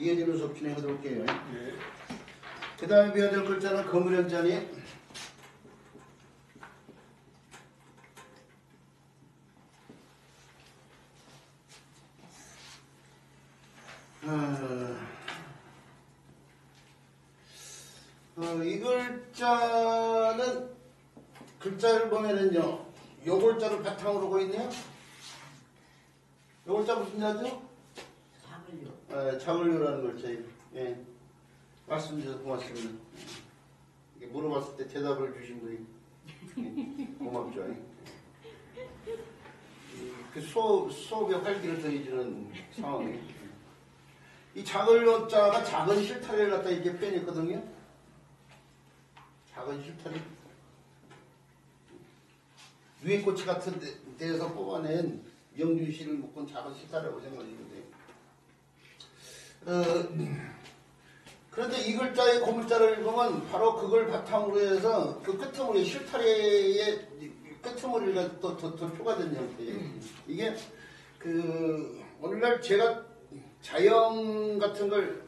이해되는 수업 진행하도록 할게요. 네. 그 다음에 배워야 될 글자는 거물연자니 이 글자는 글자를 보면은요 요 글자를 바탕으로 하고 있네요. 요 글자 무슨 자죠? 작을요. 자글요라는 글자예요. 예. 말씀 주셔서 고맙습니다. 이게 물어봤을 때 대답을 주신 분이 고맙죠. 그 수업에 활기를 더해주는 상황이에요. 이 자글요자가 작은 실타래를 갖다 이렇게 표현했거든요. 작은 실타래. 유해꽃이 같은 데에서 뽑아낸 명준씨를 묶은 작은 실타래라고 생각하시면 돼요. 그런데 이 글자의 고물자를 읽으면 바로 그걸 바탕으로 해서 그 끄트머리 실타래의 끄트머리가 더 표가된 형태예요. 이게 그 오늘날 제가 자연 같은 걸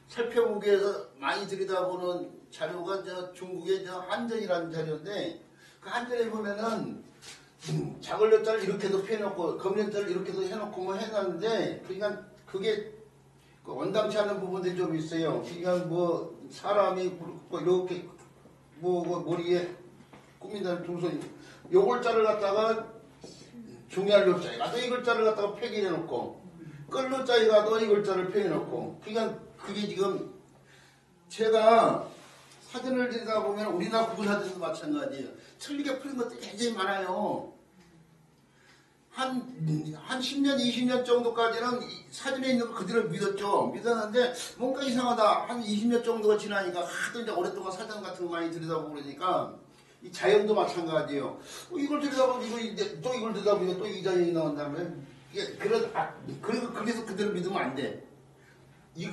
살펴보기 위해서 많이 들여다보는 자료가 저 중국의 저 한전이라는 자료인데 그 한전에 보면은 자글려자를 이렇게도 표해놓고 검련자를 이렇게도 해놓고 뭐 해놨는데 그러니까 그게 원당치 않은 부분들이 좀 있어요. 그러니까 뭐 사람이 뭐 이렇게 뭐 머리에 꾸민다는 중선이 요 글자를 갖다가 중요할 요자에 가도 이 글자를 갖다가 폐기해놓고 끌로자에 가도 이 글자를 폐기해놓고 그러니까 그게 지금 제가 사전을 들여다보면 우리나라 국어사전도 마찬가지예요. 틀리게 풀린 것들이 굉장히 많아요. 한 10년, 20년 정도까지는 사전에 있는 거 그대로 믿었는데 뭔가 이상하다. 한 20년 정도가 지나니까 하도 이제 오랫동안 사전 같은 거 많이 들여다보고 그러니까 이 자연도 마찬가지예요. 이걸 들여다보면 또 이걸 들여다보면 또 이 자연이 나온다면 그래서 그대로 믿으면 안 돼. 이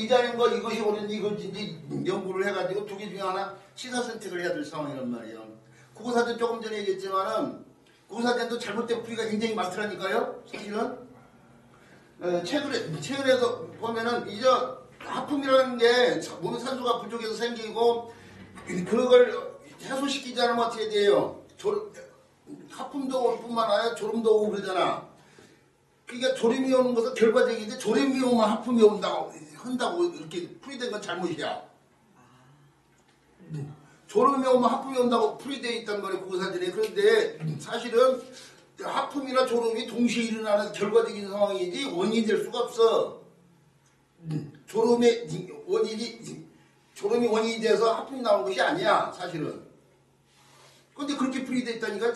자연과 이것이 옳은지 이것인지 연구를 해가지고 두 개 중에 하나 시사 선택을 해야 될 상황이란 말이에요. 국어사전 조금 전에 얘기했지만은 국어사전도 잘못된 풀이가 굉장히 많더라니까요. 사실은 최근에도 보면은 이제 하품이라는 게 몸의 산소가 부족해서 생기고 그걸 해소시키지 않으면 어떻게 돼요? 하품도 올 뿐만 아니라 졸음도 오고 그러잖아. 그러니까 졸음이 오는 것은 결과적인데 졸음이 오면 하품이 한다고 이렇게 풀이된 건 잘못이야. 졸음이 오면 하품이 온다고 풀이되어 있단 말이에요. 국어사전에. 그런데 사실은 하품이나 졸음이 동시에 일어나는 결과적인 상황이지 원인이 될 수가 없어. 졸음이 원인이 돼서 하품이 나온 것이 아니야. 사실은. 그런데 그렇게 풀이되어 있다니까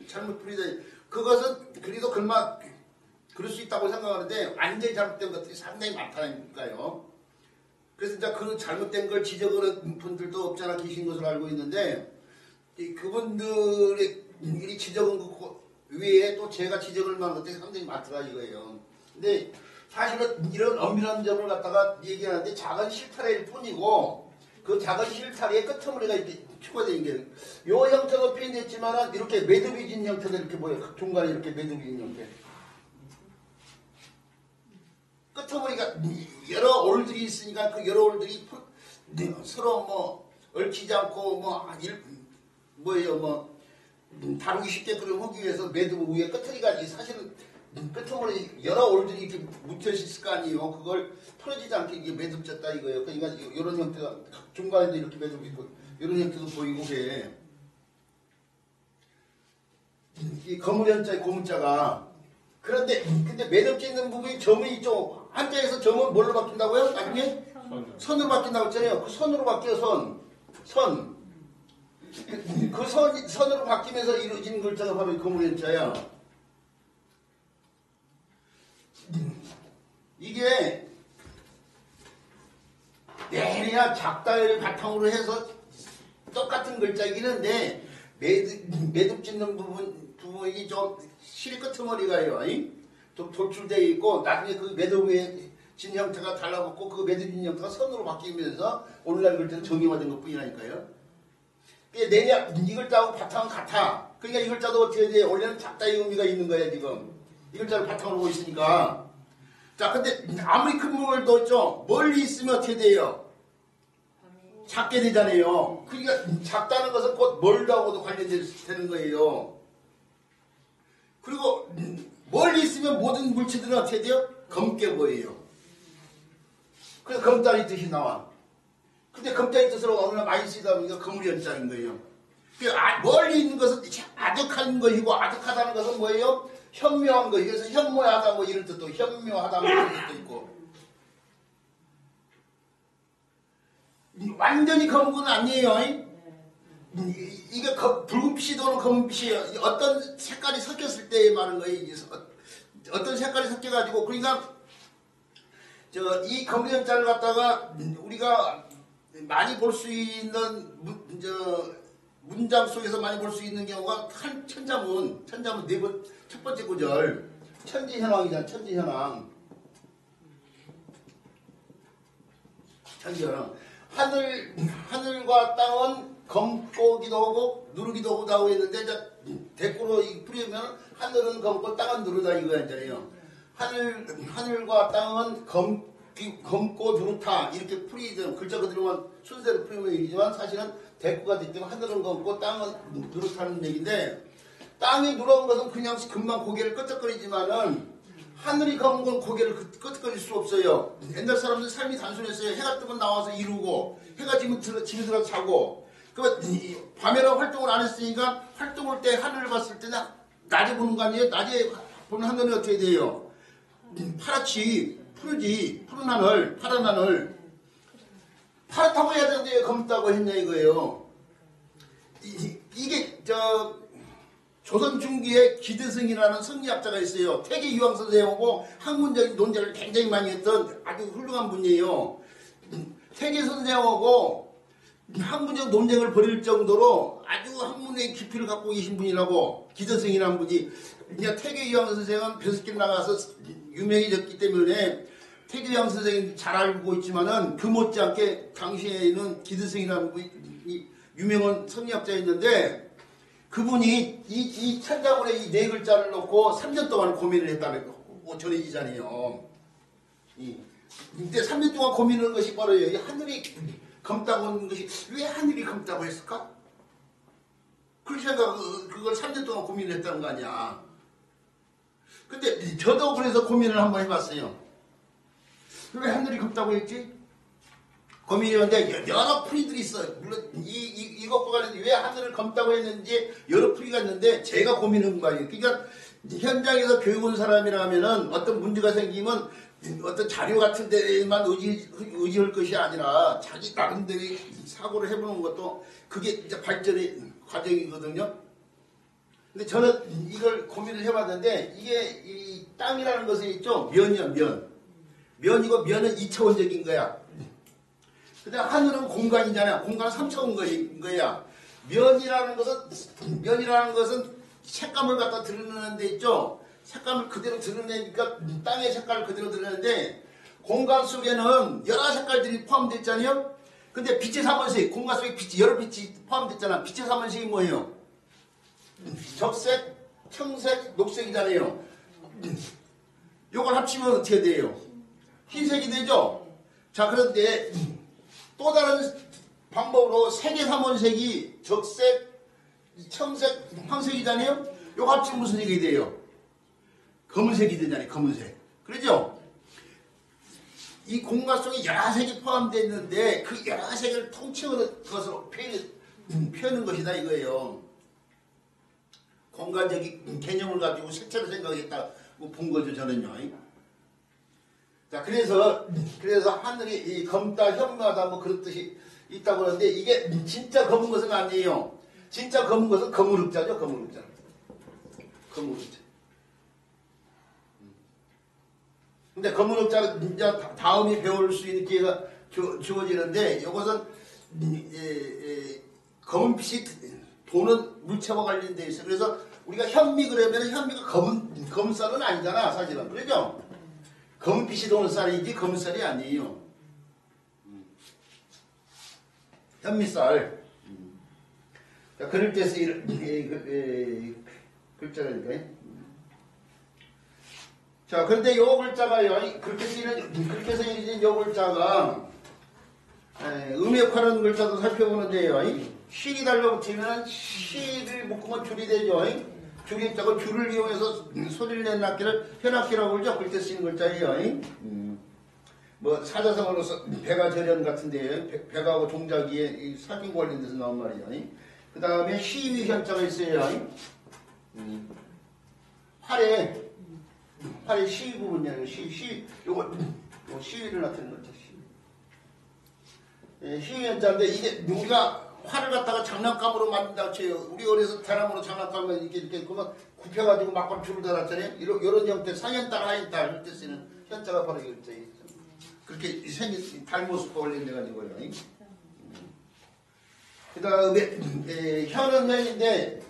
잘못 풀이되어 그것은 그래도 그럴 수 있다고 생각하는데 완전히 잘못된 것들이 상당히 많다니까요. 그래서 이제 그 잘못된 걸 지적하는 분들도 없잖아 계신 것으로 알고 있는데 그분들이 지적한 것 외에 또 제가 지적할 만한 것들이 상당히 많더라 이거예요. 근데 사실은 이런 엄밀한 점을 갖다가 얘기하는데 작은 실타래일 뿐이고 그 작은 실타래의 끄트머리가 이렇게 추가되는 게 요 형태도 표현됐지만 이렇게 매듭이 진 형태도 이렇게 보여요. 중간에 이렇게 매듭이 진 형태. 끄트머리가 여러 올들이 있으니까 그 여러 올들이 서로 뭐 얽히지 않고 다루기 쉽게 그걸 하기 위해서 매듭 위에 끄트머리가 사실은 끄트머리 여러 올들이 이렇게 묻혀 있을 거 아니에요. 그걸 풀어지지 않게 이게 매듭졌다 이거예요. 그러니까 이런 형태가 중간에도 이렇게 매듭이 있고 이런 형태도 보이고 그래. 이 거물연자의 고문자가 근데 매듭져 있는 부분이 점이 있죠. 한자에서 점은 뭘로 바뀐다고요? 나중에? 선으로 바뀐다고 했잖아요. 그 선으로 바뀌어 선. 그 선으로 바뀌면서 이루어진 글자가 바로 이 거물연자야. 이게 내야 작다를 바탕으로 해서 똑같은 글자이긴 한데 매듭 짓는 부분이 좀 실이 끄트머리가요. 좀 돌출되어 있고 나중에 그 매듭의 진 형태가 달라붙고 그 매듭진 형태가 선으로 바뀌면서 오늘날 글자는 정의화된 것 뿐이라니까요. 내냐 이 글자하고 바탕은 같아. 그러니까 이 글자도 어떻게 돼? 원래는 작다의 의미가 있는 거야 지금. 이 글자를 바탕으로 보고 있으니까. 자, 근데 아무리 큰 물을 넣었죠. 멀리 있으면 어떻게 돼요? 작게 되잖아요. 그러니까 작다는 것은 곧 멀다고도 관련되는 거예요. 그리고 멀리 있으면 모든 물체들은 어떻게 돼요? 검게 보여요. 그래서 검다리 뜻이 나와. 근데 검다리 뜻으로 어느 날 많이 쓰다 보니까 거물이 연자인 거예요. 멀리 있는 것은 아득한 것이고, 아득하다는 것은 뭐예요? 현묘한 거. 그래서 현모하다 뭐 이런 뜻도, 현묘하다 뭐 이런 뜻도 있고. 완전히 검은 건 아니에요. 이게 붉은빛이 도는 검은빛이 어떤 색깔이 섞였을 때 말하는 거예요. 어떤 색깔이 섞여가지고, 그러니까 이 검은연자를 갖다가 우리가 많이 볼 수 있는 문장 속에서 많이 볼 수 있는 경우가 천자문 첫 번째 구절 천지현황이잖아. 천지현황. 하늘과 땅은 검고기도 하고 누르기도 하고 했는데 대꾸로 풀이하면 하늘은 검고 땅은 누르다 이거 했잖아요. 하늘과 땅은 검고 누르다 이렇게 풀이든 글자 그대로만 순서대로 풀이면 얘기지만 사실은 대꾸가 됐기 때문에 하늘은 검고 땅은 누르다는 얘기인데, 땅이 누런 것은 그냥 금방 고개를 끄적거리지만은 하늘이 검은 건 고개를 끄덕거릴 수 없어요. 옛날 사람들 삶이 단순했어요. 해가 뜨면 나와서 이루고, 해가 지면 집에 들어서 자고. 밤에는 활동을 안 했으니까 활동할 때 하늘을 봤을 때는 낮에 보는 거 아니에요? 낮에 보는 하늘이 어떻게 돼요? 파랗지, 푸르지, 푸른 하늘, 파란 하늘. 파랗다고 해야 되는데 왜 검다고 했냐 이거예요. 이게 조선 중기에 기드승이라는 성리학자가 있어요. 태계 유황 선생하고 학문적인 논제를 굉장히 많이 했던 아주 훌륭한 분이에요. 태계 선생하고 학문적 논쟁을 벌일 정도로 아주 학문의 깊이를 갖고 계신 분이라고, 기드승이라는 분이. 그러니까 태계 유황 선생은 벼슬길 나가서 유명해졌기 때문에 태계 유황 선생이 잘 알고 있지만은 그 못지않게 당시에는 기드승이라는 분이 유명한 성리학자였는데, 그분이 이 천자문에 이 네 글자를 놓고 3년 동안 고민을 했다는 거 전해지잖아요. 근데 3년 동안 고민하는 것이 바로 이 하늘이 검다고 하는 것이 왜 하늘이 검다고 했을까? 그렇게 그걸 3년 동안 고민을 했다는 거 아니야. 근데 저도 그래서 고민을 한번 해봤어요. 왜 하늘이 검다고 했지? 고민이었는데 여러 풀이들이 있어요. 물론 이것과 관련해서 왜 하늘을 검다고 했는지 여러 풀이가 있는데 제가 고민한 거예요. 그러니까 현장에서 교육 온 사람이라면은 어떤 문제가 생기면 어떤 자료 같은 데만 의지할 것이 아니라 자기 나름대로 사고를 해보는 것도 그게 이제 발전의 과정이거든요. 근데 저는 이걸 고민을 해봤는데, 이게 이 땅이라는 것은 있죠. 면이야, 면. 면이고 면은 2차원적인 거야. 근데 하늘은 공간이잖아요. 공간은 3차원 거야. 면이라는 것은 색감을 갖다 드러내는 데 있죠. 색감을 그대로 드러내니까 땅의 색깔을 그대로 드러내는데, 공간 속에는 여러 색깔들이 포함되어 있잖아요. 근데 빛의 삼원색, 공간 속에 여러 빛이 포함되어 있잖아. 빛의 삼원색이 뭐예요? 적색, 청색, 녹색이잖아요. 이걸 합치면 어떻게 돼요? 흰색이 되죠? 자, 그런데 또 다른 방법으로 색의 삼원색이 적색, 청색, 황색이잖아요? 이거 합치면 무슨 색이 돼요? 검은색이 되잖아요. 검은색. 그러죠? 이 공간 속에 여러 색이 포함되어 있는데 그 여러 색을 통칭하는 것으로 표현하는 것이다 이거예요. 공간적인 개념을 가지고 색채를 생각했다고 본 거죠, 저는요. 자, 그래서 하늘이 이 검다, 현무하다 뭐 그런 뜻이 있다고 하는데, 이게 진짜 검은 것은 아니에요. 진짜 검은 것은 거무륵자죠, 거무륵자. 거무륵자. 근데 거무륵자는 이제 다음에 배울 수 있는 기회가 주어지는데, 이것은 검은빛이 도는 물체와 관련되어 있어요. 그래서 우리가 현미 그러면 현미가 검은 쌀은 아니잖아, 사실은. 그러죠? 검은빛이 도는 쌀이지 검은 쌀이 아니에요. 현미쌀. 자, 그럴 때서 이런 글자라니까요. 자, 그런데 요 글자가요, 그렇게 해서 이제 요 글자가, 음역하는 글자도 살펴보는데요, 실이 달려붙으면 실을 묶으면 줄이 되죠. 줄이 자고 줄을 이용해서 소리를 낸 악기를 현악기라고 그러죠. 그럴 때 쓰이는 글자예요. 뭐 사자성어로서 백아절연 같은데 백하고 종자기에 사진 관련돼서 나온 말이에요. 그 다음에 시위 현자가 있어요. 팔에 시위 부분이에요. 요거 시위를 나타내는 거죠. 시위 현자인데 이게 우리가 활을 갖다가 장난감으로 만든다고 쳐요. 우리 어려서 대나무로 장난감을 이렇게 그만 굽혀가지고 막걸 줄을 달았잖아요. 이런 형태 상현달 하현달 이럴 때 쓰는 현자가 바로 이거죠. 그렇게 생긴 달모습과 관련돼가지고요. 그 다음에 현은 현인데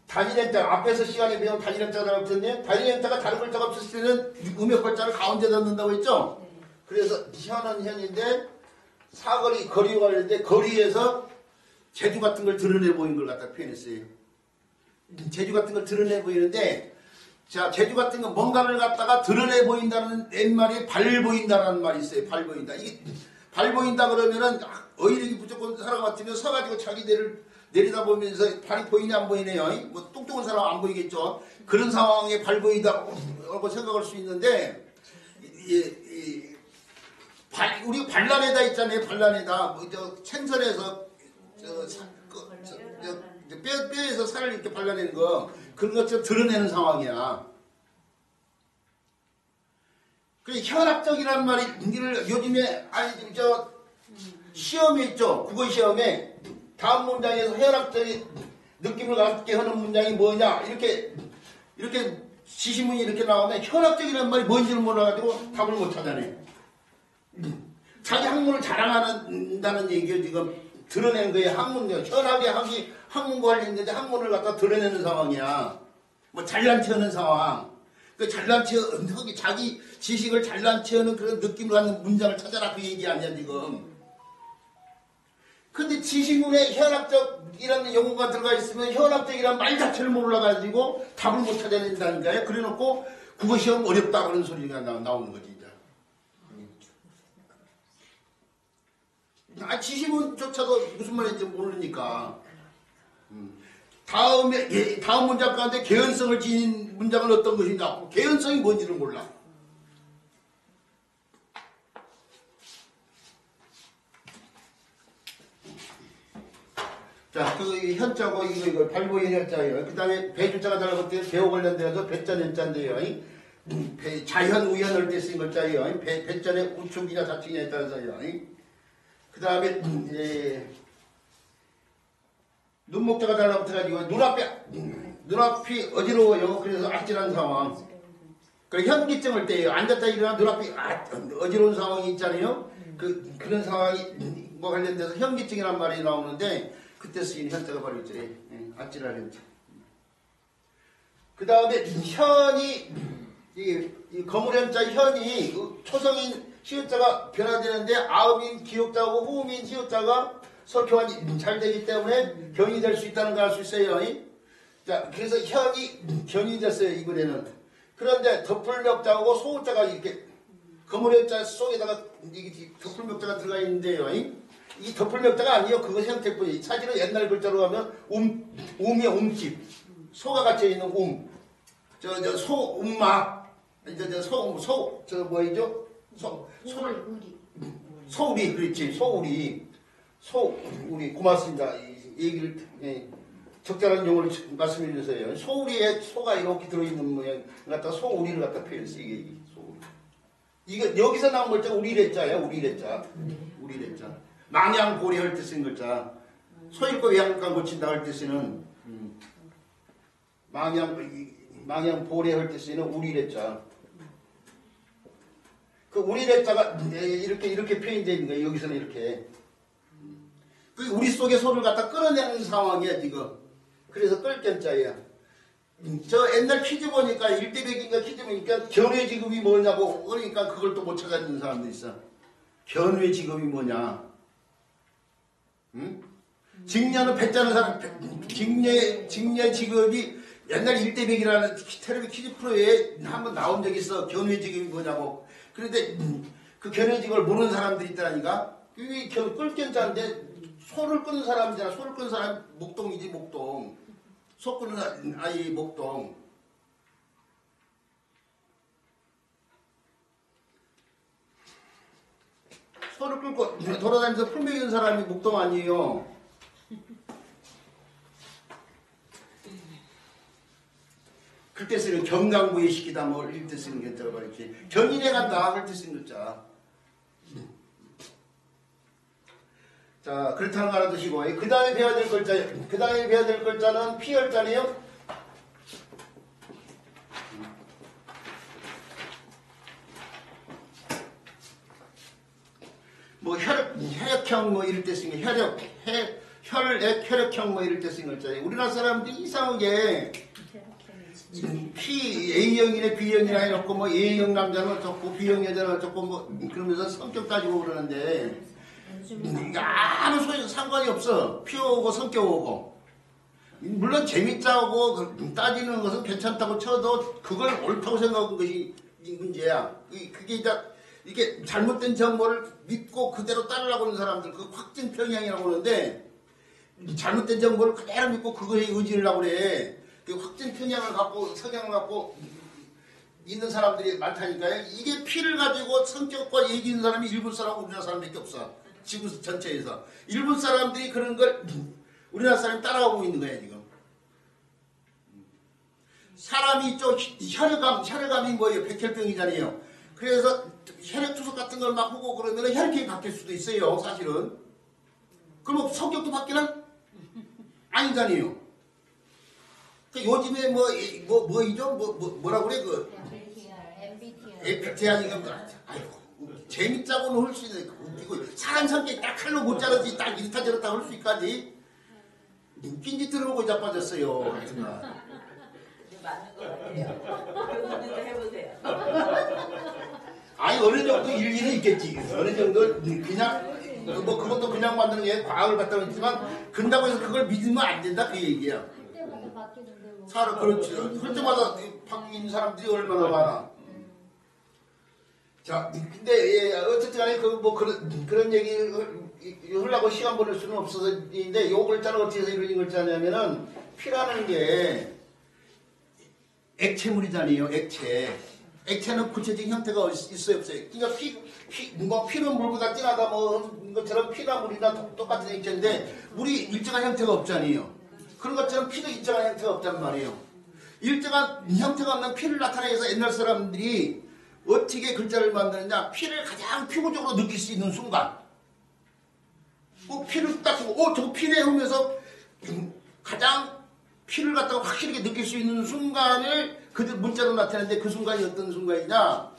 단일현자 앞에서 시간에 배운 단일현자가 없었네요. 단일현자가 다른 글자가 없었을 때는 음역글자를 가운데다 넣는다고 했죠. 그래서 현은 현인데 사거리 거리와 관련돼 거리에서 재주 같은 걸 드러내 보이는 걸 갖다 표현했어요. 재주 같은 걸 드러내 보이는데 자, 재주 같은 건 뭔가를 갖다가 드러내 보인다는 옛말에 발 보인다라는 말이 있어요. 발 보인다. 이게 발 보인다 그러면은 어이력이 무조건 사람 같으면 서가지고 자기 내리다 보면서 발이 보이냐 안 보이네요. 뭐 뚱뚱한 사람 안 보이겠죠. 그런 상황에 발 보인다고 생각할 수 있는데 우리 반란에다 있잖아요. 반란에다 뭐저 생선에서 뼈에서 살을 이렇게 발라내는 거 그런 것처럼 드러내는 상황이야. 그 현학적이라는 말이 요즘에 시험에 있죠. 국어 시험에 다음 문장에서 현학적인 느낌을 갖게 하는 문장이 뭐냐 이렇게 지시문이 이렇게 나오면 현학적이라는 말이 뭔지를 몰라가지고 답을 못 찾아내. 자기 학문을 자랑한다는 얘기를 지금 드러낸 거예요. 현학의 학문과 관련된데 학문을 갖다 드러내는 상황이야. 뭐 잘난 체하는 상황. 그 잘난 체하기 자기 지식을 잘난 체하는 그런 느낌을 갖는 문장을 찾아라 그 얘기 아니야 지금. 근데 지식문에 현학적이라는 용어가 들어가 있으면 현학적이라는 말 자체를 몰라가지고 답을 못 찾아낸다니까요. 그래놓고 국어 시험 어렵다 그런 소리가 나오는 거지 이제. 지식문조차도 무슨 말인지 모르니까. 다음 문장 가운데 개연성을 지닌 문장은 어떤 것인가? 개연성이 뭔지를 몰라. 자, 그 현자고 이거 발보인 현자예요. 그 다음에 배주자가 달라붙어요. 배우 관련되어서 배전 현자인데요. 자현, 우현을 때 쓴 글자예요. 배전의 우측이냐 좌측이냐에 따라서요. 그 다음에 눈목자가 달라붙어가지고 눈앞이 어지러워요. 그래서 아찔한 상황. 그 현기증을 때요. 앉았다 일어나 눈앞이 어지러운 상황이 있잖아요. 그런 상황이 뭐 관련돼서 현기증이란 말이 나오는데 그때 쓰인 현자가 바로 있죠. 아찔한 현자. 그 다음에 현이 이 거물현자 현이 초성인 시옷자가 변화되는데 아음인 기역자하고 후음인 시옷자가 설교환이 잘 되기 때문에 견이 될 수 있다는 걸 알 수 있어요. 자, 그래서 현이 견이 됐어요. 이 글에는. 그런데 덮을멱자하고 소자가 이렇게 거물현자 속에다가 덮을멱자가 들어가 있는데요. 이 덮을멱자가 아니에요. 그것 형태뿐이에요. 사실은 옛날 글자로 하면 움이야 움집. 소가 갇혀 있는 소 움막. 뭐이죠? 소우리 그렇지. 소우리 고맙습니다. 이 얘기를 적절한 용어를 말씀해 주세요. 소우리에 소가 이렇게 들어있는 모양 갖다 소우리를 갖다 표현했어요. 이게 소우리. 이거 여기서 나온 글자가 우리래자예요. 우리래자. 망양보리 할 때 쓰는 글자. 소일고 외양간 고친다 할 때 쓰는 망양보리 할 때 쓰는 우리래자. 그 우리래자가 이렇게 표현되어 있는 거예요. 여기서는 이렇게. 그 우리 속의 소를 갖다 끌어내는 상황이야 지금. 그래서 끌견자야. 저 옛날 퀴즈 보니까 1대100인가 퀴즈 보니까 견회 직업이 뭐냐고 그러니까 그걸 또 못 찾아듣는 사람도 있어. 견회 직업이 뭐냐? 응? 직녀는 배짜는 사람 직녀 직업이 옛날 1대100이라는 텔레비 퀴즈 프로에 한번 나온 적이 있어. 견해직이 뭐냐고. 그런데 그 견해직을 모르는 사람들이 있다니까. 그게 끌견자인데 소를 끄는 사람이잖아. 소를 끄는 사람이 목동이지, 목동. 소 끄는 아이 목동. 소를 끌고 돌아다니면서 풀 먹이는 사람이 목동 아니에요. 그때 쓰는 경강부의 시키다 뭐 이럴 때 쓰는 글자가 이렇게 견인해 간다 할 때 쓰는 글자. 자, 그렇다는 거 알아두시고 그 다음에 배워야 될 글자, 그 다음에 배워야 될 글자는 피열자네요. 뭐 혈액형 뭐 이럴 때 쓰는 혈액형 뭐 이럴 때 쓰는 글자예요. 우리나라 사람들이 이상하게 A형이네 B형이나 해놓고 뭐 A형 남자는 어쩌고 B형 여자는 어쩌고 뭐 그러면서 성격 따지고 그러는데 아무 소용 상관이 없어. 피오고 성격오고. 물론 재밌자고 따지는 것은 괜찮다고 쳐도 그걸 옳다고 생각하는 것이 문제야. 그게 이게 잘못된 정보를 믿고 그대로 따르려고 하는 사람들, 그 확증 편향이라고 하는데, 잘못된 정보를 그대로 믿고 그거에 의지하려고 그래. 그 확증 편향을 갖고, 성향을 갖고 있는 사람들이 많다니까요. 이게 피를 가지고 성격과 얘기 있는 사람이 일본 사람하고 우리나라 사람밖에 없어. 지구 전체에서. 일본 사람들이 그런 걸 우리나라 사람이 따라가고 있는 거야, 지금. 사람이 좀 혈액감이 뭐예요? 백혈병이잖아요. 그래서 혈액투석 같은 걸 막 하고 그러면 혈액형이 바뀔 수도 있어요, 사실은. 그럼 성격도 바뀌나? 아니잖아요. 그 요즘에 뭐라고 그래? MBTI 이거 아이고 재밌자고는 할 수 있는 웃기고 사람 성격이 딱 칼로 못 자르지 딱 이렇다 저렇다 할 수 있까지 웃긴지 들어보고 자빠졌어요. 하여튼간. 맞는 것 같아요. 그분들도 해보세요. 아니 어느 정도 일리는 있겠지. 어느 정도 그냥 뭐 그것도 그냥 만드는 게 과학을 갖다 놓지만 근다고 해서 그걸 믿으면 안 된다 그 얘기야. 사람 그렇지. 할 때마다 바뀌는 사람들이 얼마나 많아. 자, 근데 어쨌든 간에 그런 얘기를 하려고 시간 보낼 수는 없어서인데 요 글자는 어떻게 해서 이런 글자냐면은 피라는 게 액체물이잖아요. 액체는 구체적인 형태가 있어요, 없어요? 그러니까 피는 물보다 진하다 뭐 것처럼 피나 물이나 똑같은 액체인데 물이 일정한 형태가 없잖아요. 그런 것처럼 피도 일정한 형태가 없단 말이에요. 일정한 형태가 없는 피를 나타내기 위해서 옛날 사람들이 어떻게 글자를 만드느냐, 피를 가장 피부적으로 느낄 수 있는 순간, 피를 딱 보고 저거 피네 하면서 가장 피를 갖다가 확실하게 느낄 수 있는 순간을 그들 문자로 나타내는데 그 순간이 어떤 순간이냐,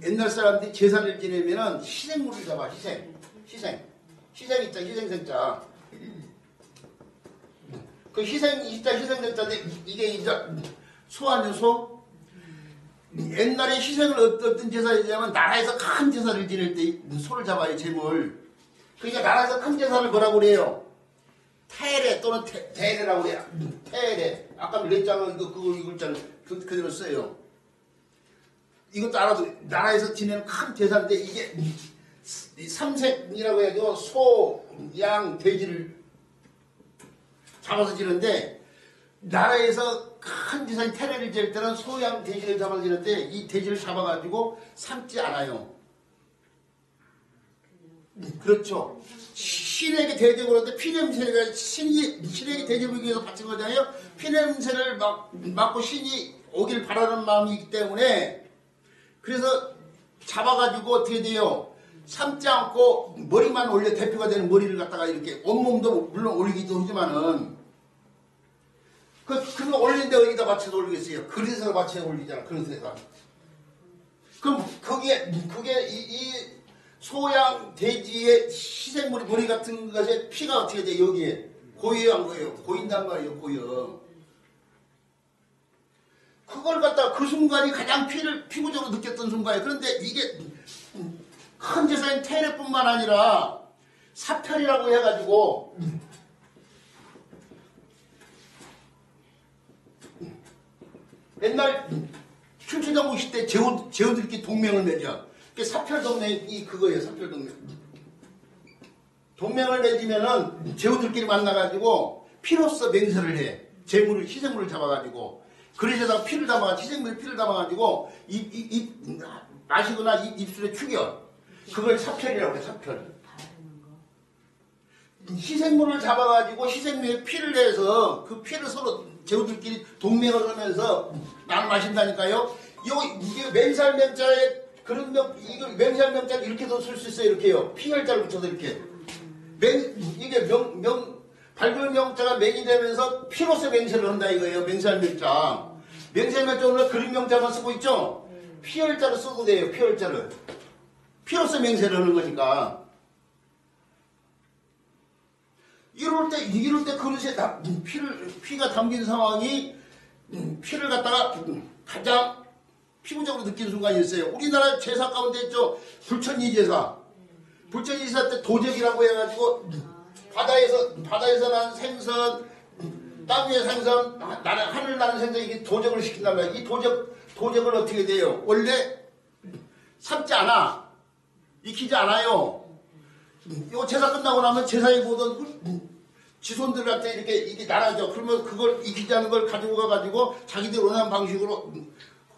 옛날 사람들이 제사를 지내면은 희생물을 잡아. 희생 있자, 희생생자. 그 희생생자인데 이게 이제 소 아니야, 소? 옛날에 희생을 어떤 제사이냐면 나라에서 큰 제사를 지낼 때 소를 잡아요, 제물. 그러니까 나라에서 큰 제사를 뭐라고 그래요? 태례 또는 대례라고 그래요. 태례. 아까 레자는 이 글자를 그대로 써요. 이것도 알아도 나라에서 지내는 큰 제사인데 이게 삼색이라고 해도 소, 양, 돼지를 잡아서 지는데 나라에서 큰 제사인 태례를 지낼 때는 소, 양, 돼지를 잡아서 지는데 이 돼지를 잡아가지고 삶지 않아요. 그렇죠. 신에게 대접을 하는데 피냄새가 신에게 대접을 위해서 바친 거잖아요. 피냄새를 맡고 신이 오길 바라는 마음이 있기 때문에 그래서 잡아가지고 어떻게 돼요? 삶지 않고 머리만 올려 대표가 되는 머리를 갖다가 이렇게 온몸도 물론 올리기도 하지만은 그거 올리는데 어디다 맞춰서 올리겠어요? 그릇에다 맞춰서 올리잖아. 그릇에다. 그럼 그게 이 소양 돼지의 희생물이 머리 같은 것에 피가 어떻게 돼? 여기에 고여한 거예요. 고인단 말이에요. 고여. 그걸 갖다가 그 순간이 가장 피부적으로 느꼈던 순간이에요. 그런데 이게 큰 제사인 태례뿐만 아니라 사편이라고 해가지고 옛날 춘추전국 시대 제후들끼리 동맹을 맺어. 그게 사표동맹이 그거예요. 사표동맹. 동맹을 맺으면은 제후들끼리 만나가지고 피로써 맹세를 해. 희생물을 잡아가지고 그릇에다가 피를 담아가지고 피를 담아가지고 마시거나 입술에 축여. 그걸 사표이라고 해. 사표. 희생물을 잡아가지고 희생물에 피를 내서 그 피를 서로 제후들끼리 동맹을 하면서 나눠 마신다니까요. 이게 맹살명자에 그런 이걸 맹살명자를 이렇게도 쓸 수 있어요. 이렇게요. 피혈자를 붙여서 이렇게. 이게 발굴명자가 맹이 되면서 피로서 맹세를 한다 이거예요. 맹살명자. 맹살명자 오늘 그림명자만 쓰고 있죠. 피혈자를 써도 돼요. 피혈자를. 피로서 맹세를 하는 거니까. 이럴 때 그릇에 피가 담긴 상황이 피를 갖다가 가장 피부적으로 느낀 순간이 있어요. 우리나라 제사 가운데 있죠. 불천이 제사. 불천이 제사 때 도적이라고 해가지고 바다에서 난 생선, 땅 위의 생선, 하늘 나는 생선 이게 도적을 시킨단 말이에요. 이 도적을 어떻게 돼요? 원래 삶지 않아. 익히지 않아요. 이거 제사 끝나고 나면 제사에 보던 지손들한테 이렇게 나라죠. 그러면 그걸 익히지 않은 걸 가지고 가가지고 자기들 원하는 방식으로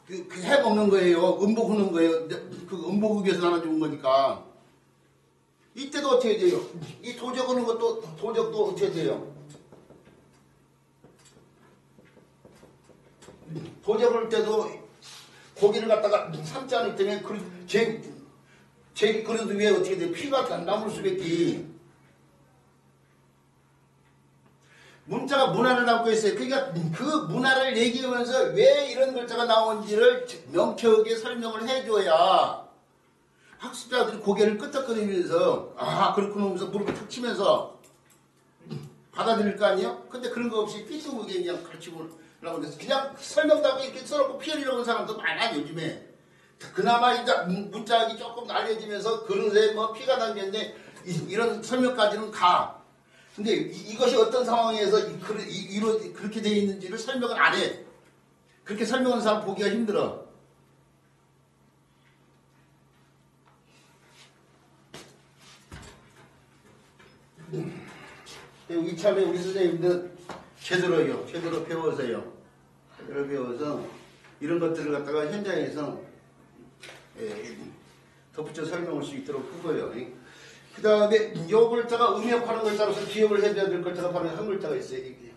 해 먹는 거예요. 음복하는 거예요. 그 음복에서 나눠주는 거니까. 이때도 어떻게 돼요? 이 도적하는 것도 도적도 어떻게 돼요? 도적할 때도 고기를 갖다가 삶지 않을 때는 제 그릇 위에 어떻게 돼요? 피가 남을 수밖에. 문자가 문화를 담고 있어요. 그러니까 그 문화를 얘기하면서 왜 이런 글자가 나온지를 명쾌하게 설명을 해줘야 학습자들이 고개를 끄덕거리면서 아 그렇구나 하면서 무릎을 탁 치면서 받아들일 거 아니에요? 근데 그런 거 없이 삐뚤무게 그냥 가르치고 나오고 그냥 설명도 하고 이렇게 써놓고 피해리려고 하는 사람도 많아 요즘에. 그나마 이제 문자학이 조금 알려지면서 그릇에 뭐 피가 담겼는데 이런 설명까지는 가. 근데 이것이 어떤 상황에서 그렇게 되어 있는지를 설명을 안 해. 그렇게 설명하는 사람 보기가 힘들어. 이참에 우리 선생님들 제대로 배워서요. 제대로 배워서 이런 것들을 갖다가 현장에서 덧붙여 설명할 수 있도록 그거예요. 그 다음에 요 글자가 음역하는 글자로서 기억을 해줘야 될 글자가 바로 한 글자가 있어요. 이게.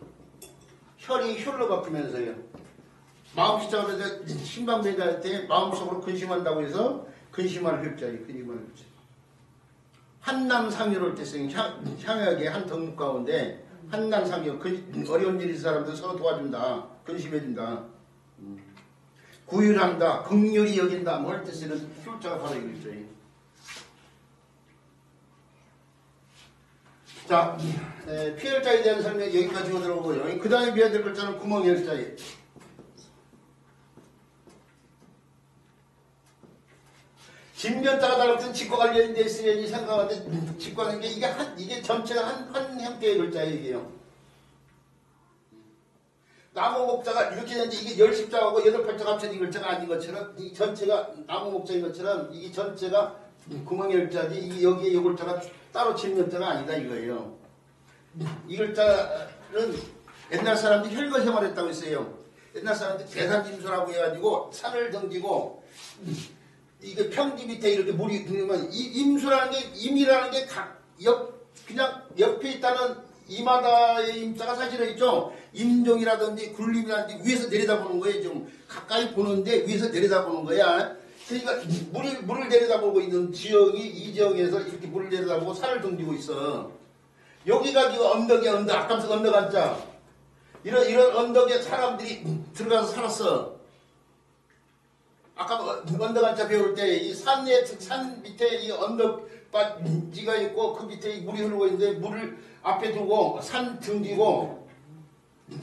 혈이 혈로 바뀌면서요. 마음시작하면서 신방배자할 때 마음속으로 근심한다고 해서 근심할 글자예요. 근심할 글자. 한남상유를 때 쓰인 향약의 한 덕목 가운데 한남상유 어려운 일이 있는 사람들 서로 도와준다. 근심해준다. 구휼한다. 긍휼히 여긴다. 뭐 할 때 쓰는 글자가 바로 이 글자예요. 자, 피혈자에 대한 설명 여기까지 들어보고요. 그 다음에 배워야 될 글자는 구멍혈자예요. 진변자가 달라붙은 직과 관련돼 있으려니 생각하는데 직과는 게 이게 전체가 한 형태의 글자예요. 이게요. 나무 목자가 이렇게 되는데 이게 열십자하고 여덟 팔자가 합쳐진 글자가 아닌 것처럼 이 전체가 나무 목자인 것처럼 이게 전체가 구멍열자지 이게 여기에 이 글자가 따로 진면자가 아니다 이거예요. 이 글자는 옛날 사람들이 혈거 생활했다고 했어요. 옛날 사람들이 대산짐수라고 해가지고 산을 던지고 이게 평지 밑에 이렇게 물이 들면 이 임수라는 게 임이라는 게 그냥 옆에 있다는 이마다의 임자가 사실은 있죠. 임종이라든지 굴림이라든지 위에서 내려다보는 거예요. 좀 가까이 보는데 위에서 내려다보는 거야. 그러니까 물을 내려다보고 있는 지역이 이 지역에서 이렇게 물을 내려다보고 산을 던지고 있어. 여기가 지금 언덕이야. 언덕. 아까부터 언덕 앉자. 이런 언덕에 사람들이 들어가서 살았어. 아까 언덕 앉자 배울 때 이 산 밑에 이 언덕바지가 있고 그 밑에 물이 흐르고 있는데 물을 앞에 두고 산 등지고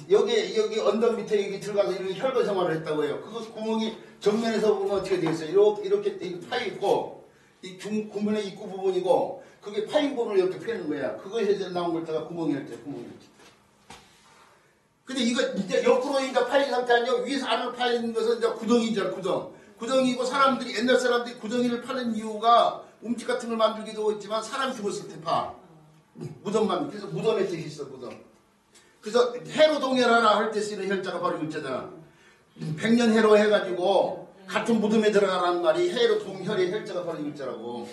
여기 언덕 밑에 여기 들어가서 이렇게 혈거 생활을 했다고 해요. 그거 구멍이 정면에서 보면 어떻게 되겠어요? 이렇게 파 있고 이 구멍의 입구 부분이고 그게 파인 부분을 이렇게 펴는 거야. 그것에서 나온 글자가 구멍이었대. 구멍이었대. 근데 이거 이제 옆으로 구덩이 이제 파인 상태 아니고 위에서 안으로 파인 것은 이제 구덩이죠, 구덩. 구덩이고 사람들이 옛날 사람들이 구덩이를 파는 이유가 움집 같은 걸 만들기도 했지만 사람 죽었을 때 파. 무덤만. 그래서 무덤의 뜻이 있어, 무덤. 그래서 해로 동열하라 할 때 쓰는 혈자가 바로 율자잖아. 백년 해로 해가지고 같은 무덤에 들어가라는 말이 해로 동혈의 혈자가 바로 율자라고.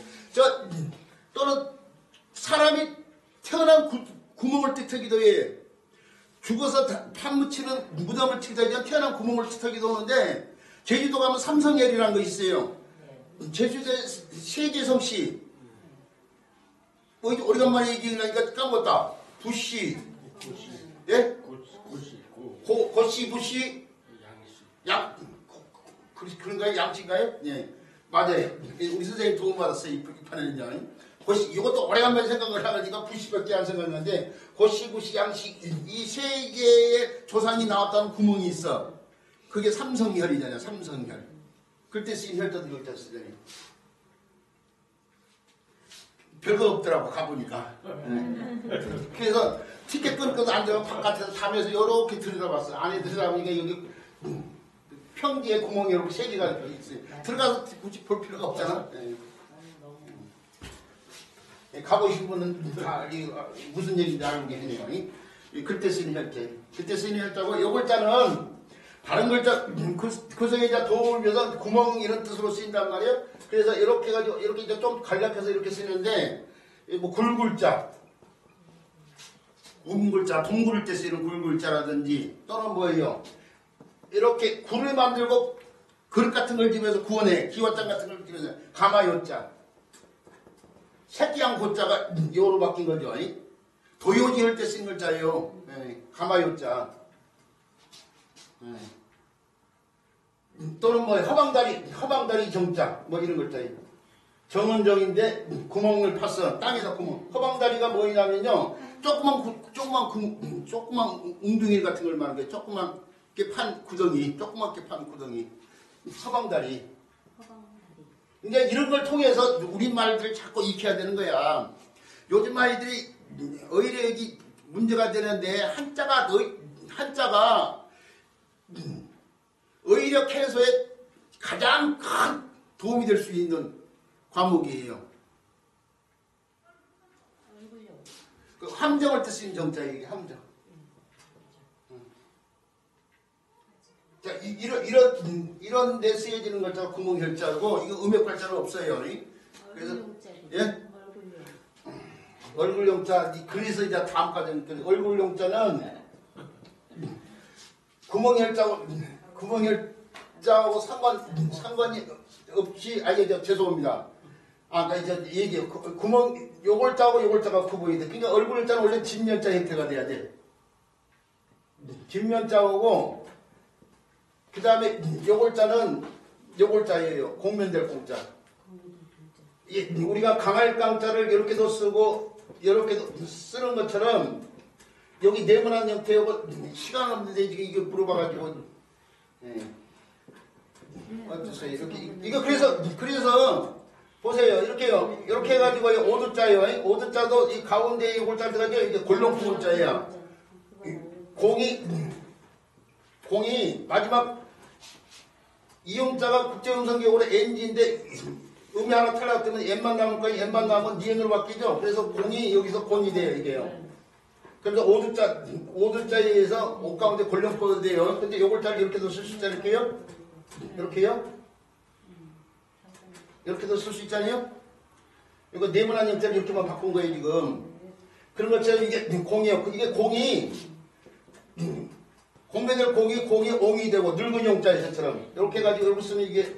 또는 사람이 태어난 구멍을 뜻하기도 해. 죽어서 판묻히는 무덤을 뜻하기도 하지만 태어난 구멍을 뜻하기도 하는데 제주도 가면 삼성열이라는 거 있어요. 제주도에 세계성씨. 뭐 이제 오래간만에 얘기하니까 까먹었다. 부시. 예? 고시, 부시. 그런가요? 양치인가요? 예. 맞아요. 우리 선생님 도움받았어요. 이 판에는요. 고시, 이것도 오래간만에 생각을 하니까 부시밖에 안 생각나는데, 고시, 부시, 양식, 이 세 개의 조상이 나왔다는 구멍이 있어. 그게 삼성혈이잖아요. 삼성혈. 그때 쓰인 혈자도 이걸 때 쓰잖아요. 별거 없더라고, 가보니까. 그래서 티켓 끊고도 앉아서 바깥에서 담에서 이렇게 들여다봤어. 안에 들여다보니까 여기 평지에 구멍이 이렇게 세 개가 있어요. 들어가서 굳이 볼 필요가 없잖아. 가보신 분은 다 무슨 얘기인지 알고 계시네요. 그때 쓰인 혈자. 그때 쓰인 혈자고, 요 글자는 다른 글자, 구성의자 도움을 위해서 구멍 이런 뜻으로 쓰인단 말이에요. 그래서 이렇게 해가지고, 이렇게 이제 좀 간략해서 이렇게 쓰는데, 뭐 굴글자, 움글자, 동굴일 때 쓰이는 굴글자라든지, 또는 뭐예요? 이렇게 굴을 만들고 그릇 같은 걸 집어서 구워내. 기와장 같은 걸 집어서 가마요자. 새끼양 고자가 요로 바뀐 거죠. 도요지 할 때 쓴 글자예요. 가마요자. 또는 뭐 허방다리 정자 뭐 이런 글자예요. 정은정인데 구멍을 팠어. 땅에다 구멍. 허방다리가 뭐냐면요. 조그만 웅둥이 같은 걸 말하는 거예요. 조그맣게 판 구덩이. 조그맣게 판 구덩이. 허방다리. 이제 이런 걸 통해서 우리 말들을 자꾸 익혀야 되는 거야. 요즘 아이들이 어휘력이 문제가 되는데 한자가 어휘력 해소에 가장 큰 도움이 될 수 있는 과목이에요. 그 함정을 뜻인 정자예요. 이게 함정. 자, 이런 데 쓰여지는 글자가 구멍혈자고 이거 음역발자는 없어요. 그래서 예? 얼굴용자. 그래서 이제 다음까지 얼굴용자는 구멍혈자하고 상관이 없이 죄송합니다. 아까 이제 얘기해요. 요골자하고 요골자가 구분이 돼. 그러니까 얼굴자는 원래 진면자 형태가 돼야 돼. 진면자하고 그 다음에 요골자는 요골자예요. 공면될 공자. 우리가 강할 강자를 이렇게도 쓰고 이렇게도 쓰는 것처럼 여기 네모난 형태하고 시간 없는데 이거 물어봐가지고 어떠세요? 이렇게 이거 그래서 보세요. 이렇게요. 이렇게 해가지고 오두자예요. 오두자도 이 가운데 요골자 들어가죠. 이게 골롱구자예요. 공이 마지막 이음자가 국제음성계열의 NG인데 음이 하나 탈락되면 N만 남을 거니 N만 남으면 니은으로 바뀌죠. 그래서 공이 여기서 곤이 돼요. 이게요. 그래서 오두자에 의해서 오 가운데 골령포도 돼요. 근데 요글자를 이렇게도 쓸 수 있잖아요. 이렇게요. 이렇게요. 이렇게도 쓸 수 있잖아요. 이거 네모난 형태를 이렇게만 바꾼 거예요. 지금. 그런 것처럼 이게 공이에요. 이게 공이 공배될 공이 옹이 되고 늙은 용자에서처럼 이렇게 해가지고 이렇게 쓰면 이게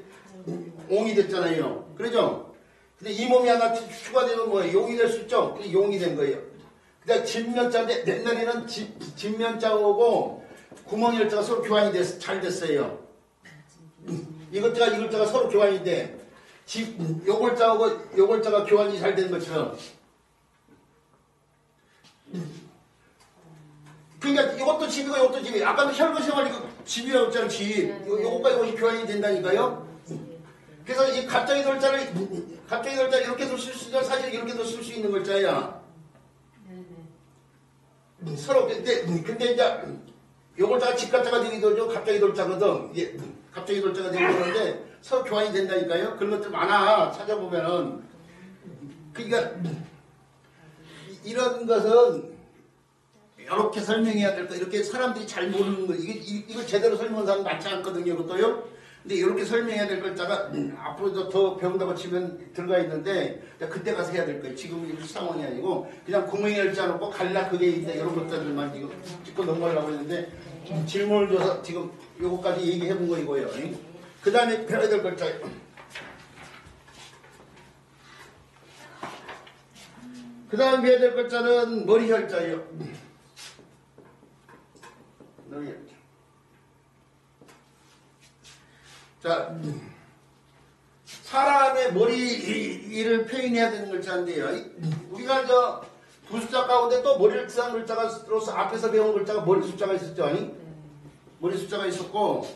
옹이 됐잖아요. 그러죠? 근데 이 몸이 하나 추가되면 뭐예요? 용이 될 수 있죠? 그게 용이 된 거예요. 그다음 진면자인데 옛날에는 진면자하고 구멍열자가 서로 교환이 잘 됐어요. 이글자가 서로 교환이 돼. 요글자하고 요글자가 교환이 잘 된 것처럼. 그러니까 이것도 집이고 이것도 집이. 아까도 혈거생활 이거 집이라고 했잖아요. 집. 요것과 이것이 교환이 된다니까요. 그래서 이 갑자기 돌자를 이렇게도 쓸 수 있는 사실 이렇게도 쓸 수 있는 글자야. 서로 근데 이제 요글자가 직갑자가 되기도 하죠. 갑자기 돌자거든. 이게 갑자기 돌자가 되기도 하는데 서로 교환이 된다니까요. 그런 것들 많아. 찾아보면은. 그러니까 이런 것은 이렇게 설명해야 될 거. 이렇게 사람들이 잘 모르는 거. 이걸 제대로 설명하는 사람 많지 않거든요. 그것도요. 근데 이렇게 설명해야 될 글자가 앞으로도 더 배운다고 치면 들어가 있는데 그때 가서 해야 될 거예요. 지금 이 상황이 아니고 그냥 구멍에 열지 않고 갈라 그게 있다 이런 것들만 지금 짚고 넘어가려고 했는데 질문을 줘서 지금 요거까지 얘기해 본 거이고요. 그 다음에 배워야 될 글자예요. 그 다음 배워야 될 글자는 머리혈자예요. 머리혈자. 자, 사람의 머리를 표현해야 되는 글자인데요. 우리가 저 부숫자 가운데 또 머리를 뜻하는 글자가로서 앞에서 배운 글자가 머리 숫자가 있었죠, 아니? 머리 숫자가 있었고,